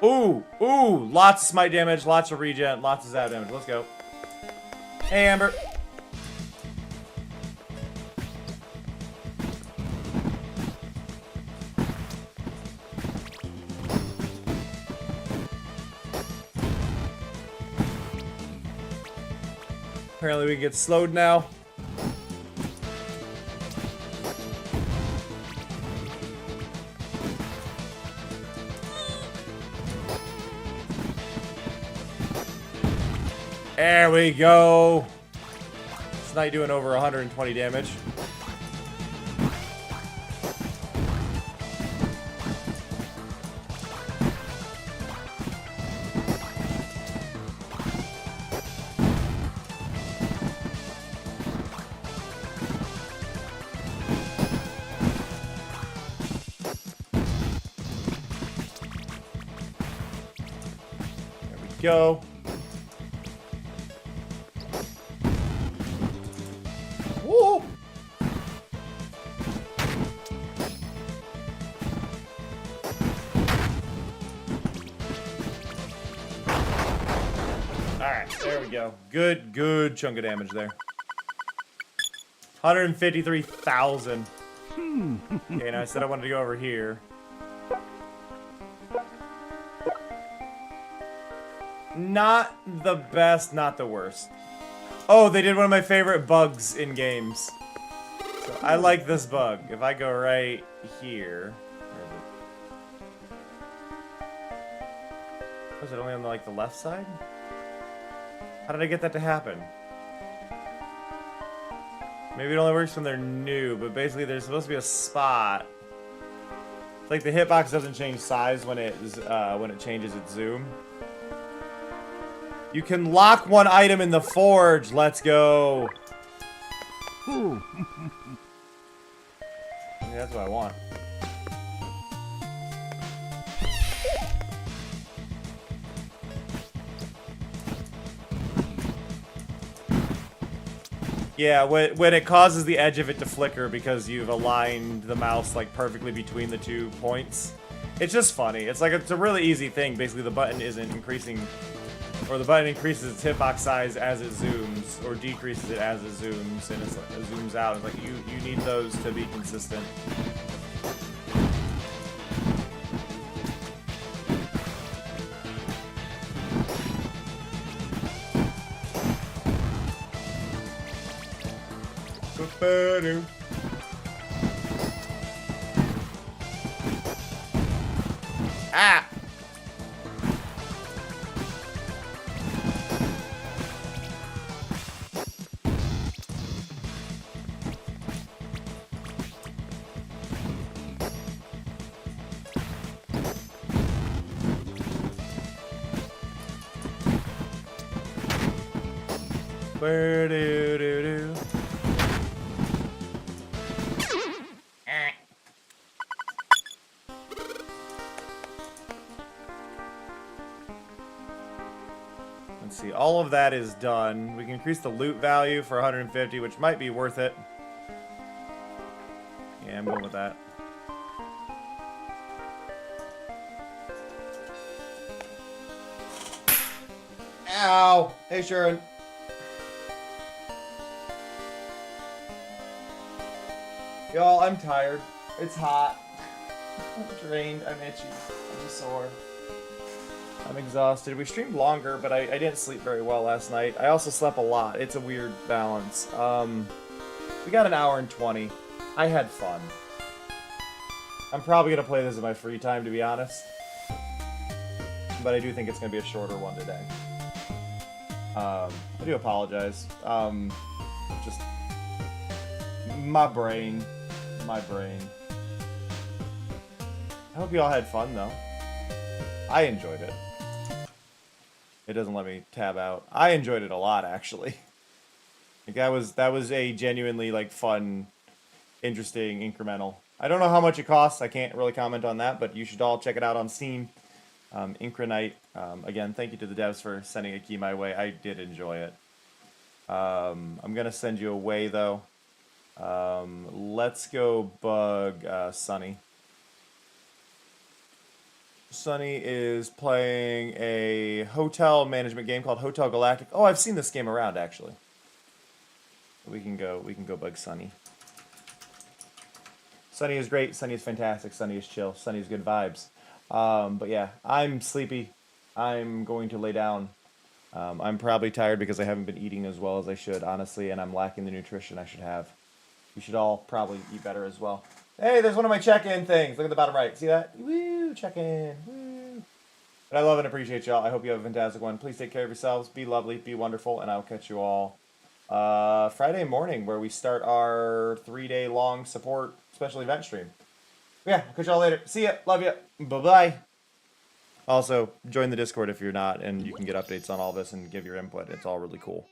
S3: Ooh, lots of smite damage, lots of regen, lots of zap damage. Let's go. Hey, Amber. Apparently we can get slowed now. There we go. It's not doing over 120 damage. Go. Woo! Alright, there we go. Good chunk of damage there. 153,000. Okay, now I said I wanted to go over here. Not the best, not the worst. Oh, they did one of my favorite bugs in games. So I like this bug. If I go right here... Was it only on like the left side? How did I get that to happen? Maybe it only works when they're new, but basically there's supposed to be a spot. It's like the hitbox doesn't change size when it changes its zoom. You can lock one item in the forge. Let's go. Yeah, that's what I want. Yeah, when it causes the edge of it to flicker because you've aligned the mouse like perfectly between the 2 points. It's just funny. It's like it's a really easy thing. Basically, the button isn't increasing. Or the button increases its hitbox size as it zooms, or decreases it as it zooms, and it zooms out. It's like you need those to be consistent. Ah! Where-do-do-do. Let's see, all of that is done. We can increase the loot value for 150, which might be worth it. Yeah, I'm going with that. Ow! Hey, Sharon. Y'all, I'm tired. It's hot. I'm drained. I'm itchy. I'm sore. I'm exhausted. We streamed longer, but I didn't sleep very well last night. I also slept a lot. It's a weird balance. We got an hour and 20. I had fun. I'm probably going to play this in my free time, to be honest. But I do think it's going to be a shorter one today. I do apologize. Just... My brain. I hope you all had fun, though. I enjoyed it. It doesn't let me tab out. I enjoyed it a lot, actually. Like that was a genuinely like fun, interesting, incremental. I don't know how much it costs. I can't really comment on that, but you should all check it out on Steam. Incranite. Again, thank you to the devs for sending a key my way. I did enjoy it. I'm gonna send you away though. Let's go bug Sunny. Sunny is playing a hotel management game called Hotel Galactic. Oh, I've seen this game around actually. We can go bug Sunny. Sunny is great. Sunny is fantastic. Sunny is chill. Sunny is good vibes. But yeah, I'm sleepy. I'm going to lay down. I'm probably tired because I haven't been eating as well as I should, honestly, and I'm lacking the nutrition I should have. You should all probably eat better as well. Hey, there's one of my check-in things. Look at the bottom right. See that? Woo, check-in. Woo. But I love and appreciate y'all. I hope you have a fantastic one. Please take care of yourselves. Be lovely. Be wonderful. And I will catch you all Friday morning, where we start our 3-day long support special event stream. Yeah, I'll catch y'all later. See ya. Love ya. Bye-bye. Also, join the Discord if you're not, and you can get updates on all this and give your input. It's all really cool.